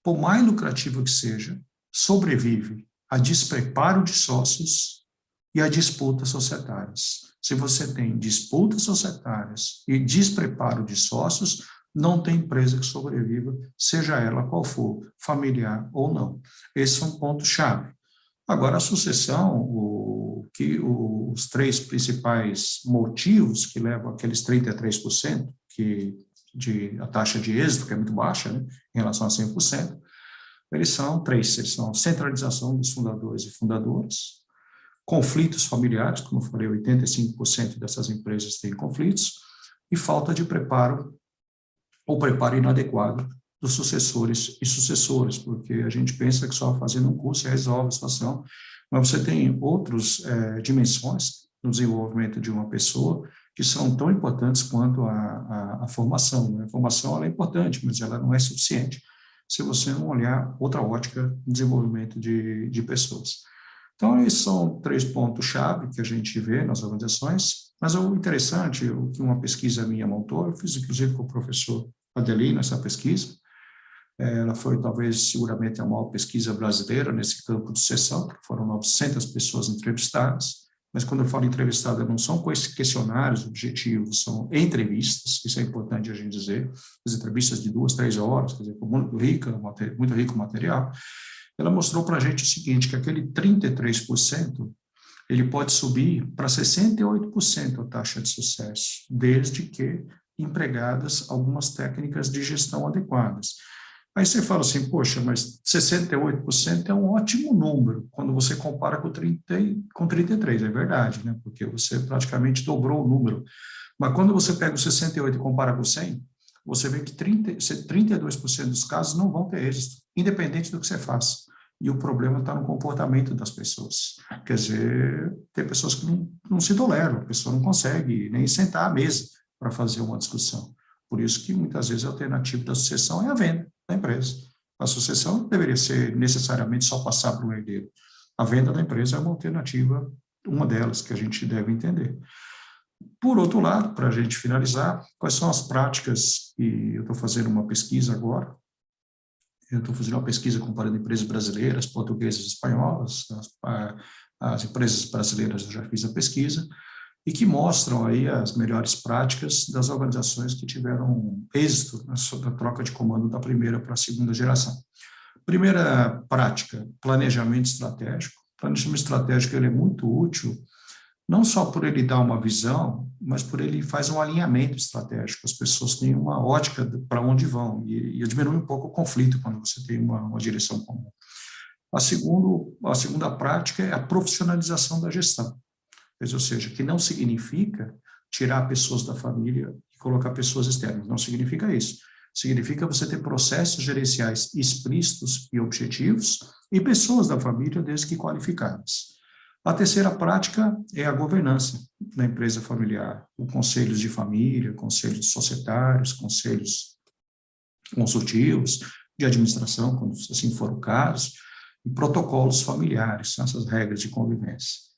por mais lucrativa que seja, sobrevive a despreparo de sócios e a disputas societárias. Se você tem disputas societárias e despreparo de sócios, não tem empresa que sobreviva, seja ela qual for, familiar ou não. Esse é um ponto-chave. Agora, a sucessão, os três principais motivos que levam aqueles 33%, a taxa de êxito, que é muito baixa, né, em relação a 100%, eles são centralização dos fundadores e fundadoras, conflitos familiares, como eu falei, 85% dessas empresas têm conflitos, e falta de preparo, ou preparo inadequado dos sucessores e sucessoras, porque a gente pensa que só fazendo um curso resolve a situação, mas você tem outras dimensões no desenvolvimento de uma pessoa que são tão importantes quanto a formação. Né? A formação ela é importante, mas ela não é suficiente se você não olhar outra ótica no desenvolvimento de pessoas. Então, esses são 3 pontos-chave que a gente vê nas organizações, mas o interessante, o que uma pesquisa minha montou, eu fiz inclusive com o professor Adelino essa pesquisa, ela foi talvez seguramente a maior pesquisa brasileira nesse campo de sucessão, porque foram 900 pessoas entrevistadas, mas quando eu falo entrevistada, não são com esses questionários objetivos, são entrevistas, isso é importante a gente dizer, as entrevistas de 2, 3 horas, quer dizer, muito rico o material. Ela mostrou para a gente o seguinte, que aquele 33%, ele pode subir para 68% a taxa de sucesso, desde que empregadas algumas técnicas de gestão adequadas. Aí você fala assim, poxa, mas 68% é um ótimo número, quando você compara com 33%, é verdade, né? Porque você praticamente dobrou o número. Mas quando você pega o 68% e compara com 100%, você vê que 32% dos casos não vão ter êxito, independente do que você faça. E o problema está no comportamento das pessoas. Quer dizer, tem pessoas que não se toleram, a pessoa não consegue nem sentar à mesa para fazer uma discussão. Por isso que, muitas vezes, a alternativa da sucessão é a venda da empresa. A sucessão não deveria ser necessariamente só passar para um herdeiro. A venda da empresa é uma alternativa, uma delas, que a gente deve entender. Por outro lado, para a gente finalizar, quais são as práticas, e eu estou fazendo uma pesquisa agora, eu estou fazendo uma pesquisa comparando empresas brasileiras, portuguesas e espanholas, as empresas brasileiras eu já fiz a pesquisa, e que mostram aí as melhores práticas das organizações que tiveram êxito na troca de comando da primeira para a segunda geração. Primeira prática, planejamento estratégico. O planejamento estratégico ele é muito útil, não só por ele dar uma visão, mas por ele faz um alinhamento estratégico. As pessoas têm uma ótica para onde vão e diminui um pouco o conflito quando você tem uma direção comum. A segunda prática é a profissionalização da gestão. Ou seja, que não significa tirar pessoas da família e colocar pessoas externas. Não significa isso. Significa você ter processos gerenciais explícitos e objetivos e pessoas da família, desde que qualificadas. A terceira prática é a governança na empresa familiar, com conselhos de família, conselhos societários, conselhos consultivos, de administração, quando assim for o caso, e protocolos familiares, essas regras de convivência.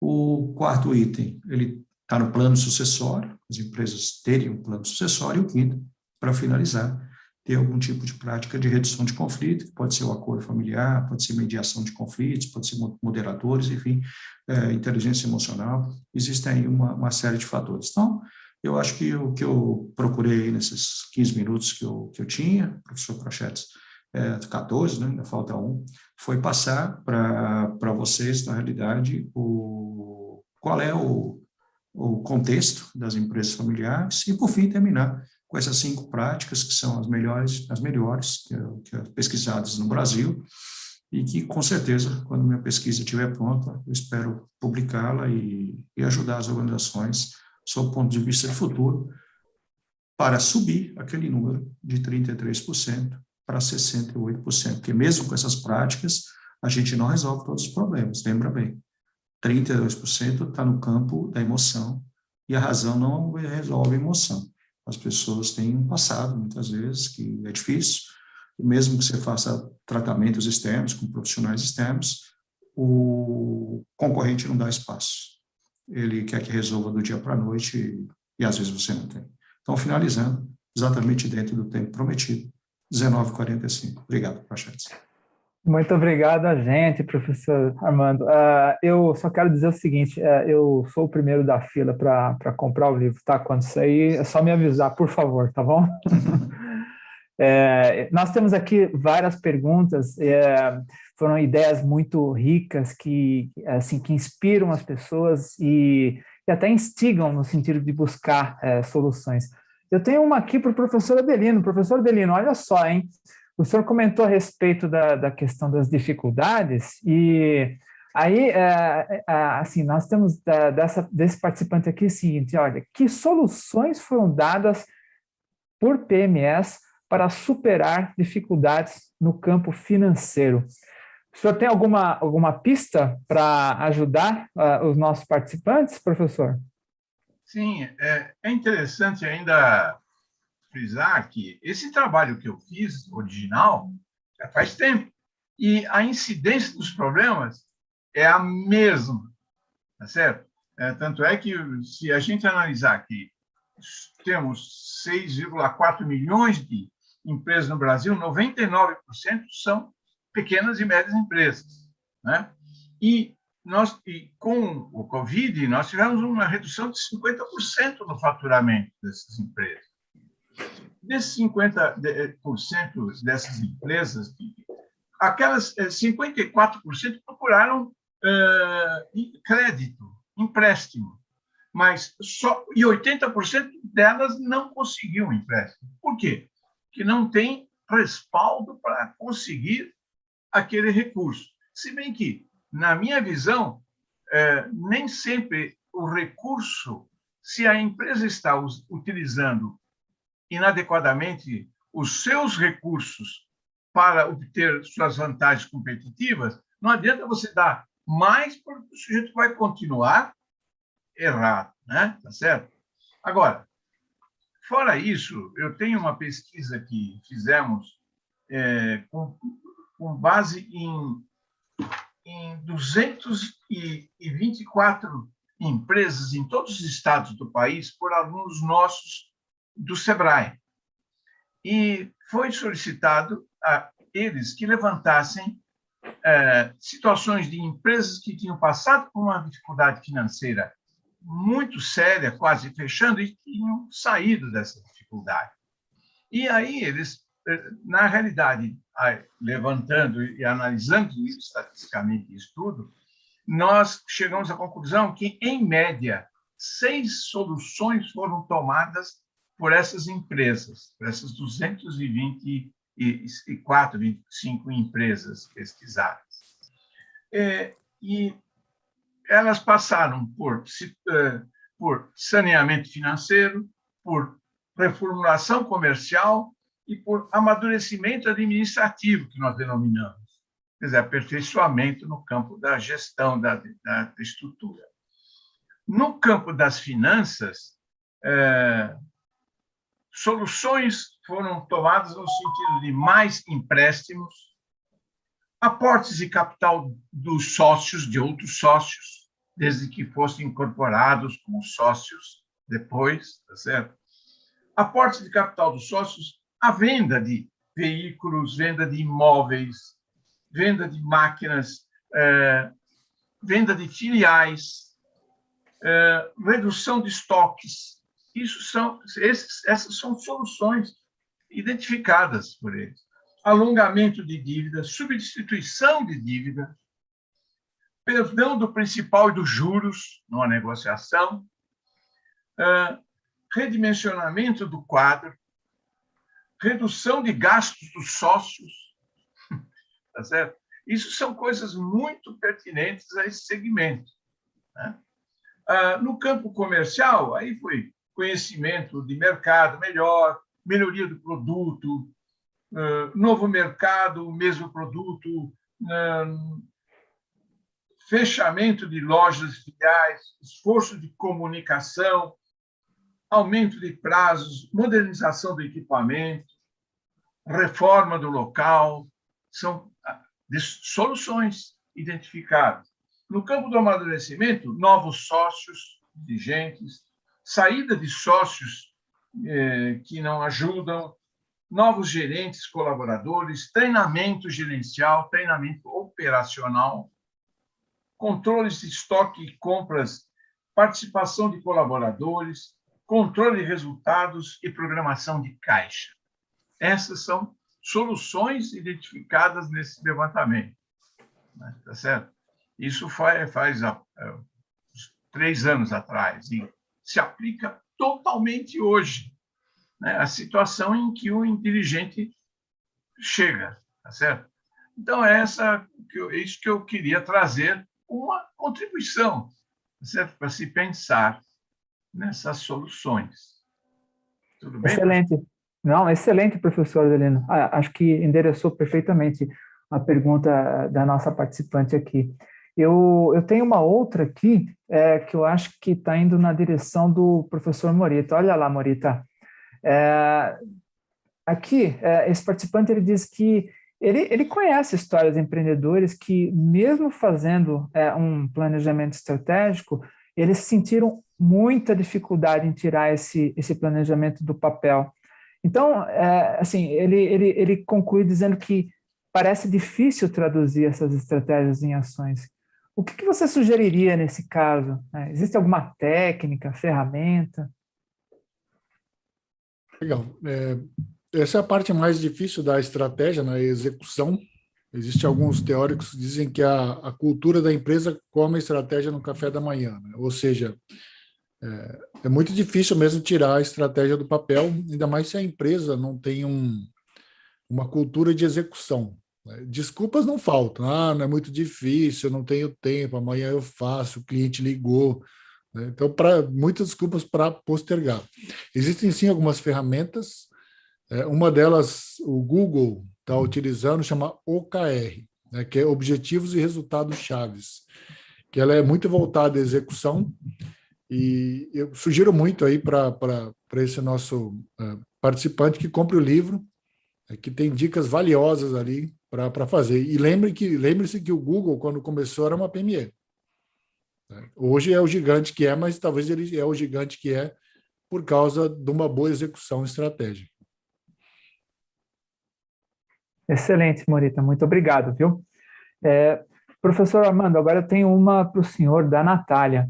O quarto item, ele está no plano sucessório, as empresas terem um plano sucessório, e o quinto, para finalizar, ter algum tipo de prática de redução de conflito, que pode ser o acordo familiar, pode ser mediação de conflitos, pode ser moderadores, enfim, inteligência emocional, existem aí uma série de fatores. Então, eu acho que o que eu procurei nesses 15 minutos que eu tinha, professor Prachetes, 14, né, ainda falta um, foi passar para vocês, na realidade, qual é o contexto das empresas familiares e, por fim, terminar com essas 5 práticas que são as melhores que pesquisadas no Brasil e que, com certeza, quando minha pesquisa estiver pronta, eu espero publicá-la e ajudar as organizações, sob o ponto de vista de futuro, para subir aquele número de 33% para 68%, porque mesmo com essas práticas, a gente não resolve todos os problemas, lembra bem, 32% está no campo da emoção e a razão não resolve a emoção. As pessoas têm um passado, muitas vezes, que é difícil, e mesmo que você faça tratamentos externos, com profissionais externos, o concorrente não dá espaço. Ele quer que resolva do dia para a noite e às vezes você não tem. Então, finalizando, exatamente dentro do tempo prometido, 19h45. Obrigado, Prachetes. Muito obrigado a gente, professor Armando. Eu só quero dizer o seguinte, eu sou o primeiro da fila para comprar o livro, tá? Quando sair, é só me avisar, por favor, tá bom? Nós temos aqui várias perguntas, foram ideias muito ricas que inspiram as pessoas e até instigam no sentido de buscar soluções. Eu tenho uma aqui para o professor Adelino. Professor Adelino, olha só, hein? O senhor comentou a respeito da questão das dificuldades e aí, nós temos desse participante aqui o seguinte, olha, que soluções foram dadas por PMEs para superar dificuldades no campo financeiro? O senhor tem alguma pista para ajudar os nossos participantes, professor? Sim, é interessante ainda frisar que esse trabalho que eu fiz, original, já faz tempo, e a incidência dos problemas é a mesma, tá certo? Tanto é que, se a gente analisar que temos 6,4 milhões de empresas no Brasil, 99% são pequenas e médias empresas, né? E com o Covid, nós tivemos uma redução de 50% no faturamento dessas empresas. Desses 50% dessas empresas, aquelas 54% procuraram crédito, empréstimo, mas e 80% delas não conseguiam empréstimo. Por quê? Porque não tem respaldo para conseguir aquele recurso. Se bem que, na minha visão, nem sempre o recurso, se a empresa está utilizando inadequadamente os seus recursos para obter suas vantagens competitivas, não adianta você dar mais, porque o sujeito vai continuar errado, né? Tá certo? Agora, fora isso, eu tenho uma pesquisa que fizemos com base em 224 empresas em todos os estados do país por alunos nossos do SEBRAE. E foi solicitado a eles que levantassem situações de empresas que tinham passado por uma dificuldade financeira muito séria, quase fechando, e tinham saído dessa dificuldade. E aí eles, na realidade, levantando e analisando estatisticamente isso tudo, nós chegamos à conclusão que, em média, 6 soluções foram tomadas por essas empresas, por essas 224, 25 empresas pesquisadas. E elas passaram por saneamento financeiro, por reformulação comercial e por amadurecimento administrativo, que nós denominamos, quer dizer, aperfeiçoamento no campo da gestão da estrutura. No campo das finanças, soluções foram tomadas no sentido de mais empréstimos, aportes de capital dos sócios, de outros sócios, desde que fossem incorporados como sócios depois, tá certo? Aportes de capital dos sócios, a venda de veículos, venda de imóveis, venda de máquinas, venda de filiais, redução de estoques. Essas são soluções identificadas por eles. Alongamento de dívida, substituição de dívida, perdão do principal e dos juros numa negociação, redimensionamento do quadro, redução de gastos dos sócios, tá certo? Isso são coisas muito pertinentes a esse segmento, né? No campo comercial, aí foi conhecimento de mercado melhor, melhoria do produto, novo mercado, mesmo produto, fechamento de lojas e filiais, esforço de comunicação, aumento de prazos, modernização do equipamento, reforma do local, são soluções identificadas. No campo do amadurecimento, novos sócios, dirigentes, saída de sócios que não ajudam, novos gerentes, colaboradores, treinamento gerencial, treinamento operacional, controles de estoque e compras, participação de colaboradores, controle de resultados e programação de caixa. Essas são soluções identificadas nesse levantamento, né? Tá certo? Isso faz 3 anos atrás e se aplica totalmente hoje, né? A situação em que o inteligente chega, tá certo? Então, é isso que eu queria trazer, uma contribuição, tá certo? Para se pensar nessas soluções. Tudo bem? Excelente. Não, excelente, professor Adelino. Acho que endereçou perfeitamente a pergunta da nossa participante aqui. Eu tenho uma outra aqui, que eu acho que está indo na direção do professor Morita. Olha lá, Morita. Aqui, esse participante ele diz que ele conhece histórias de empreendedores que, mesmo fazendo um planejamento estratégico, eles sentiram muita dificuldade em tirar esse planejamento do papel. Então, assim, ele conclui dizendo que parece difícil traduzir essas estratégias em ações. O que você sugeriria nesse caso? Existe alguma técnica, ferramenta? Legal. Essa é a parte mais difícil da estratégia, na execução. Existem alguns teóricos que dizem que a cultura da empresa come a estratégia no café da manhã, né? Ou seja, é muito difícil mesmo tirar a estratégia do papel, ainda mais se a empresa não tem uma cultura de execução, né? Desculpas não faltam. Não é muito difícil, eu não tenho tempo, amanhã eu faço, o cliente ligou, né? Então, muitas desculpas para postergar. Existem, sim, algumas ferramentas. Uma delas, o Google está utilizando, chama OKR, né, que é Objetivos e Resultados Chaves, que ela é muito voltada à execução, e eu sugiro muito aí para esse nosso participante que compre o livro, que tem dicas valiosas ali para fazer. E lembre-se que o Google, quando começou, era uma PME. Hoje é o gigante que é, mas talvez ele é o gigante que é por causa de uma boa execução estratégica. Excelente, Morita, muito obrigado, viu? Professor Armando, agora eu tenho uma para o senhor, da Natália.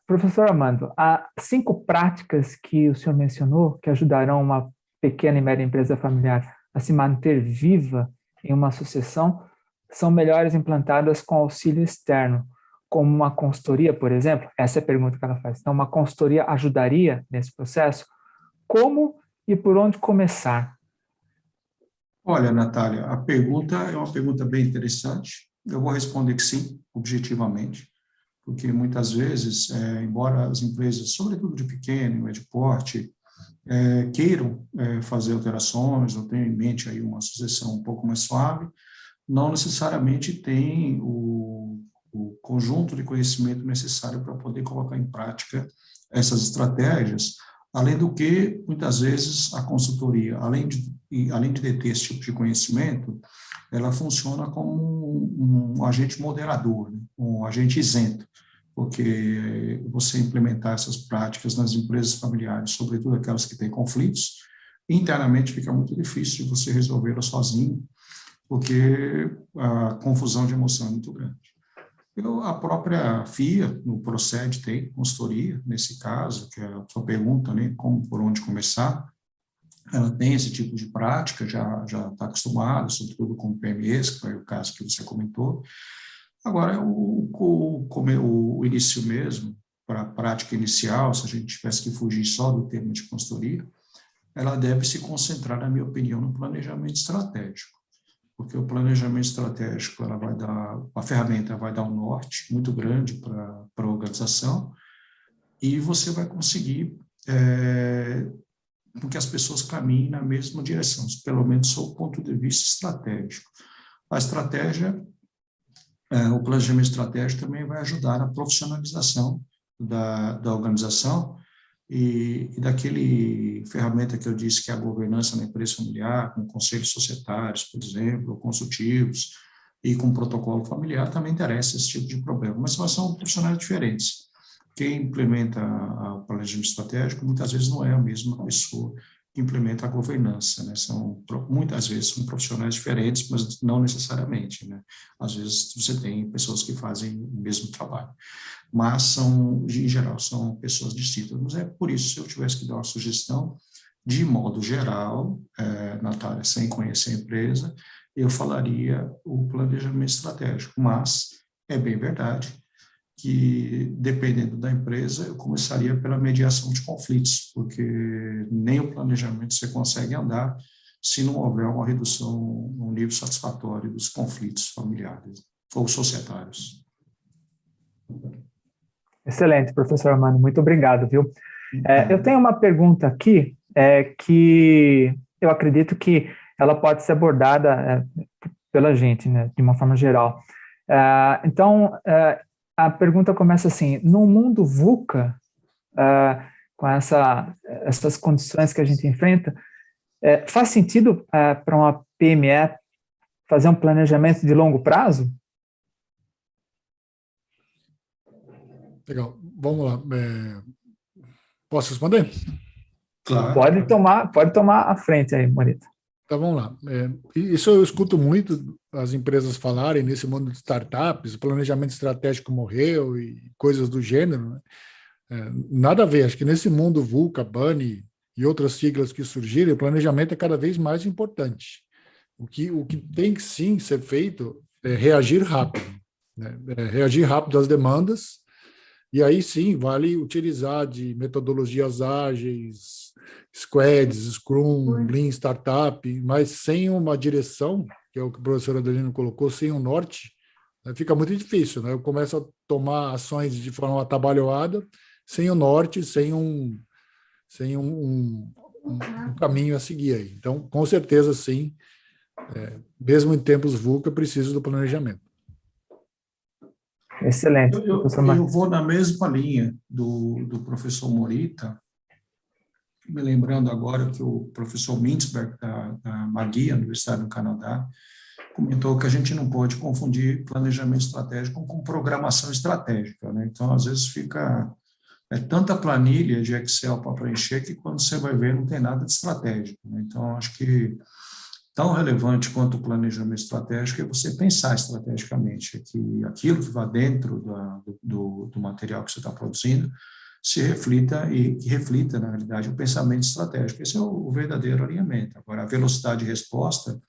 Professor Armando, há 5 práticas que o senhor mencionou que ajudarão uma pequena e média empresa familiar a se manter viva em uma sucessão, são melhores implantadas com auxílio externo, como uma consultoria, por exemplo? Essa é a pergunta que ela faz. Então, uma consultoria ajudaria nesse processo? Como e por onde começar? Olha, Natália, a pergunta é uma pergunta bem interessante. Eu vou responder que sim, objetivamente, porque muitas vezes, embora as empresas, sobretudo de pequeno e médio porte, queiram fazer alterações, ou tenham em mente aí uma sucessão um pouco mais suave, não necessariamente tem o conjunto de conhecimento necessário para poder colocar em prática essas estratégias. Além do que, muitas vezes, a consultoria, além de deter esse tipo de conhecimento, ela funciona como um agente moderador, né? Um agente isento, porque você implementar essas práticas nas empresas familiares, sobretudo aquelas que têm conflitos, internamente fica muito difícil de você resolvê-las sozinho, porque a confusão de emoção é muito grande. A própria FIA, no Procede, tem consultoria, nesse caso, que é a sua pergunta, né, por onde começar. Ela tem esse tipo de prática, já está acostumada, sobretudo com PMEs, que foi o caso que você comentou. Agora, o início mesmo, para a prática inicial, se a gente tivesse que fugir só do termo de consultoria, ela deve se concentrar, na minha opinião, no planejamento estratégico. Porque o planejamento estratégico, a ferramenta vai dar um norte muito grande para a organização, e você vai conseguir com que as pessoas caminhem na mesma direção, pelo menos do seu ponto de vista estratégico. A estratégia, o planejamento estratégico também vai ajudar na profissionalização da organização, e daquele ferramenta que eu disse que é a governança na empresa familiar, com conselhos societários, por exemplo, ou consultivos, e com protocolo familiar, também interessa esse tipo de problema. Mas são profissionais diferentes. Quem implementa o planejamento estratégico, muitas vezes não é a mesma pessoa que implementa a governança, né? Muitas vezes são profissionais diferentes, mas não necessariamente, né? Às vezes você tem pessoas que fazem o mesmo trabalho, mas em geral, são pessoas distintas. Mas é por isso, se eu tivesse que dar uma sugestão, de modo geral, Natália, sem conhecer a empresa, eu falaria o planejamento estratégico, mas é bem verdade que, dependendo da empresa, eu começaria pela mediação de conflitos, porque nem o planejamento você consegue andar se não houver uma redução no nível satisfatório dos conflitos familiares ou societários. Excelente, professor Armando, muito obrigado, viu? Eu tenho uma pergunta aqui, que eu acredito que ela pode ser abordada pela gente, né, de uma forma geral. Então, a pergunta começa assim: no mundo VUCA, com essas condições que a gente enfrenta, faz sentido para uma PME fazer um planejamento de longo prazo? Legal. Vamos lá. Posso responder? Claro. Pode tomar a frente aí, Morita. Então, vamos lá. Isso eu escuto muito as empresas falarem nesse mundo de startups, o planejamento estratégico morreu e coisas do gênero, né? Nada a ver. Acho que nesse mundo VUCA, BANI e outras siglas que surgirem, o planejamento é cada vez mais importante. O que tem que sim ser feito é reagir rápido, né? Reagir rápido às demandas. E aí sim, vale utilizar de metodologias ágeis, squads, Scrum, Lean Startup, mas sem uma direção, que é o que o professor Adelino colocou, sem um norte, né, fica muito difícil, né? Eu começo a tomar ações de forma atabalhoada, sem o norte, sem um caminho a seguir aí. Então, com certeza, sim, mesmo em tempos VUCA, preciso do planejamento. Excelente, professor Marcos. Eu vou na mesma linha do professor Morita, me lembrando agora que o professor Mintzberg, da McGill, Universidade do Canadá, comentou que a gente não pode confundir planejamento estratégico com programação estratégica, né? Então, às vezes, fica tanta planilha de Excel para preencher que, quando você vai ver, não tem nada de estratégico, né? Então, acho que tão relevante quanto o planejamento estratégico é você pensar estrategicamente que aquilo que vai dentro do material que você está produzindo se reflita e que reflita, na realidade, o pensamento estratégico. Esse é o verdadeiro alinhamento. Agora, a velocidade de resposta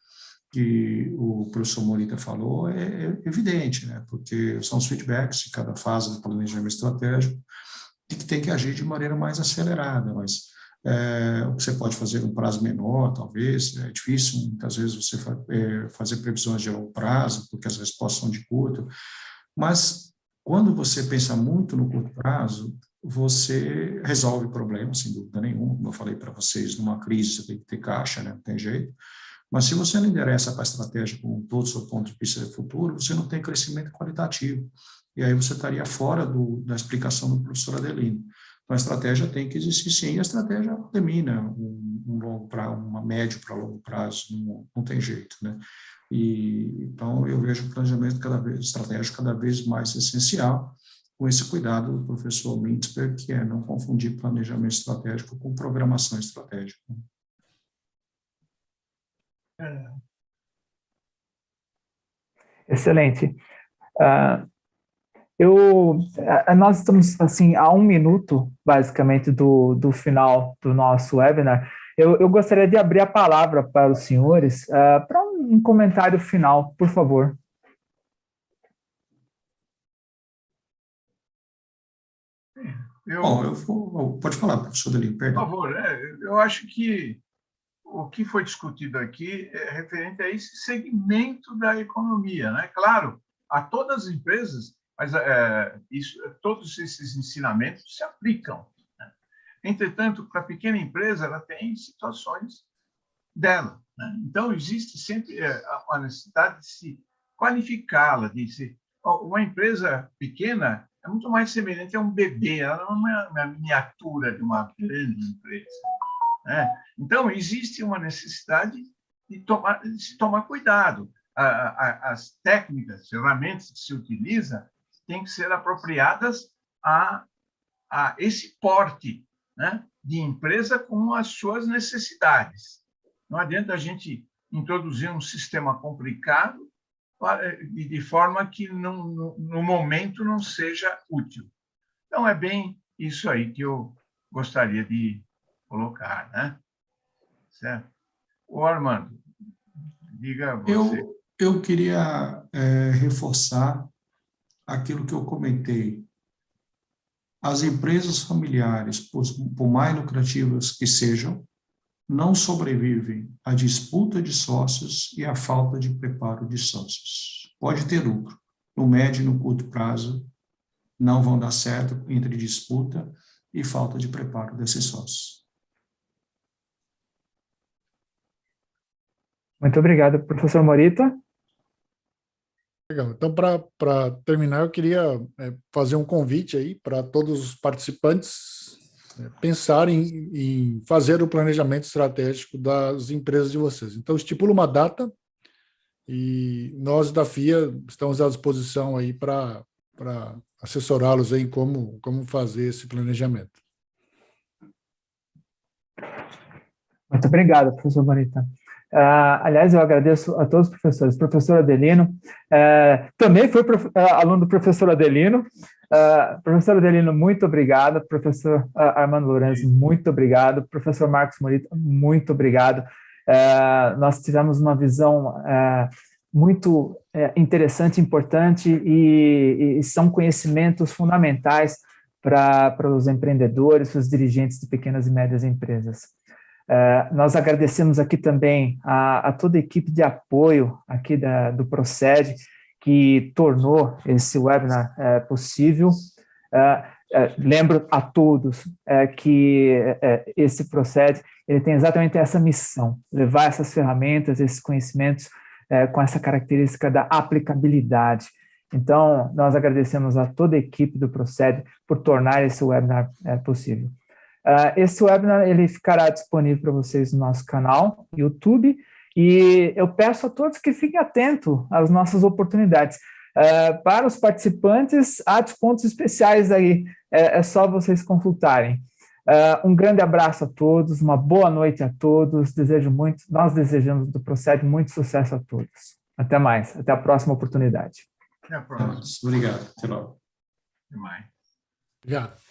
que o professor Morita falou é evidente, né? Porque são os feedbacks de cada fase do planejamento estratégico e que tem que agir de maneira mais acelerada, mas o que você pode fazer num prazo menor, talvez, é difícil, muitas vezes, você fazer previsões de longo prazo, porque as respostas são de curto, mas quando você pensa muito no curto prazo, você resolve problemas, sem dúvida nenhuma, como eu falei para vocês, numa crise você tem que ter caixa, né? Não tem jeito, mas se você não endereça para a estratégia com todo o seu ponto de vista de futuro, você não tem crescimento qualitativo, e aí você estaria fora da explicação do professor Adelino. Então, a estratégia tem que existir, sim, e a estratégia termina uma médio para longo prazo, não tem jeito, né? Então, eu vejo o planejamento estratégico cada vez mais essencial, com esse cuidado do professor Mintzberg, que é não confundir planejamento estratégico com programação estratégica. Excelente. Nós estamos assim a 1 minuto, basicamente, do final do nosso webinar. Eu gostaria de abrir a palavra para os senhores para um comentário final, por favor. Pode falar, professor Adelino, perdão. Por favor, eu acho que o que foi discutido aqui é referente a esse segmento da economia, né? Claro, a todas as empresas, mas todos esses ensinamentos se aplicam, né? Entretanto, para a pequena empresa, ela tem situações dela, né? Então, existe sempre a necessidade de se qualificá-la, uma empresa pequena é muito mais semelhante a um bebê, ela não é uma miniatura de uma grande empresa, né? Então, existe uma necessidade de se tomar cuidado. As técnicas, ferramentas que se utiliza têm que ser apropriadas a esse porte, né, de empresa com as suas necessidades. Não adianta a gente introduzir um sistema complicado de forma que no momento não seja útil. Então, é bem isso aí que eu gostaria de colocar, né? certo? Ô, Armando, diga você. Eu queria reforçar aquilo que eu comentei. As empresas familiares, por mais lucrativas que sejam, não sobrevivem à disputa de sócios e à falta de preparo de sócios. Pode ter lucro, no médio e no curto prazo, não vão dar certo entre disputa e falta de preparo desses sócios. Muito obrigado, professor Morita. Legal. Então, para terminar, eu queria fazer um convite aí para todos os participantes pensarem em fazer o planejamento estratégico das empresas de vocês. Então, estipula uma data e nós da FIA estamos à disposição aí para assessorá-los em como fazer esse planejamento. Muito obrigado, professor Morita. Aliás, eu agradeço a todos os professores. Professor Adelino, também foi aluno do professor Adelino. Professor Adelino, muito obrigado. Professor Armando Lorenzo, muito obrigado. Professor Marcos Morita, muito obrigado. Nós tivemos uma visão muito interessante, importante, e são conhecimentos fundamentais para os empreendedores, os dirigentes de pequenas e médias empresas. Nós agradecemos aqui também a toda a equipe de apoio aqui do Procede, que tornou esse webinar possível. Lembro a todos que esse Procede ele tem exatamente essa missão, levar essas ferramentas, esses conhecimentos com essa característica da aplicabilidade. Então, nós agradecemos a toda a equipe do Procede por tornar esse webinar possível. Esse webinar ele ficará disponível para vocês no nosso canal YouTube, e eu peço a todos que fiquem atentos às nossas oportunidades. Para os participantes, há descontos especiais aí, é só vocês consultarem. Um grande abraço a todos, uma boa noite a todos, nós desejamos do Procede muito sucesso a todos. Até mais, até a próxima oportunidade. Até a próxima. Obrigado. Até logo. Até mais. Obrigado.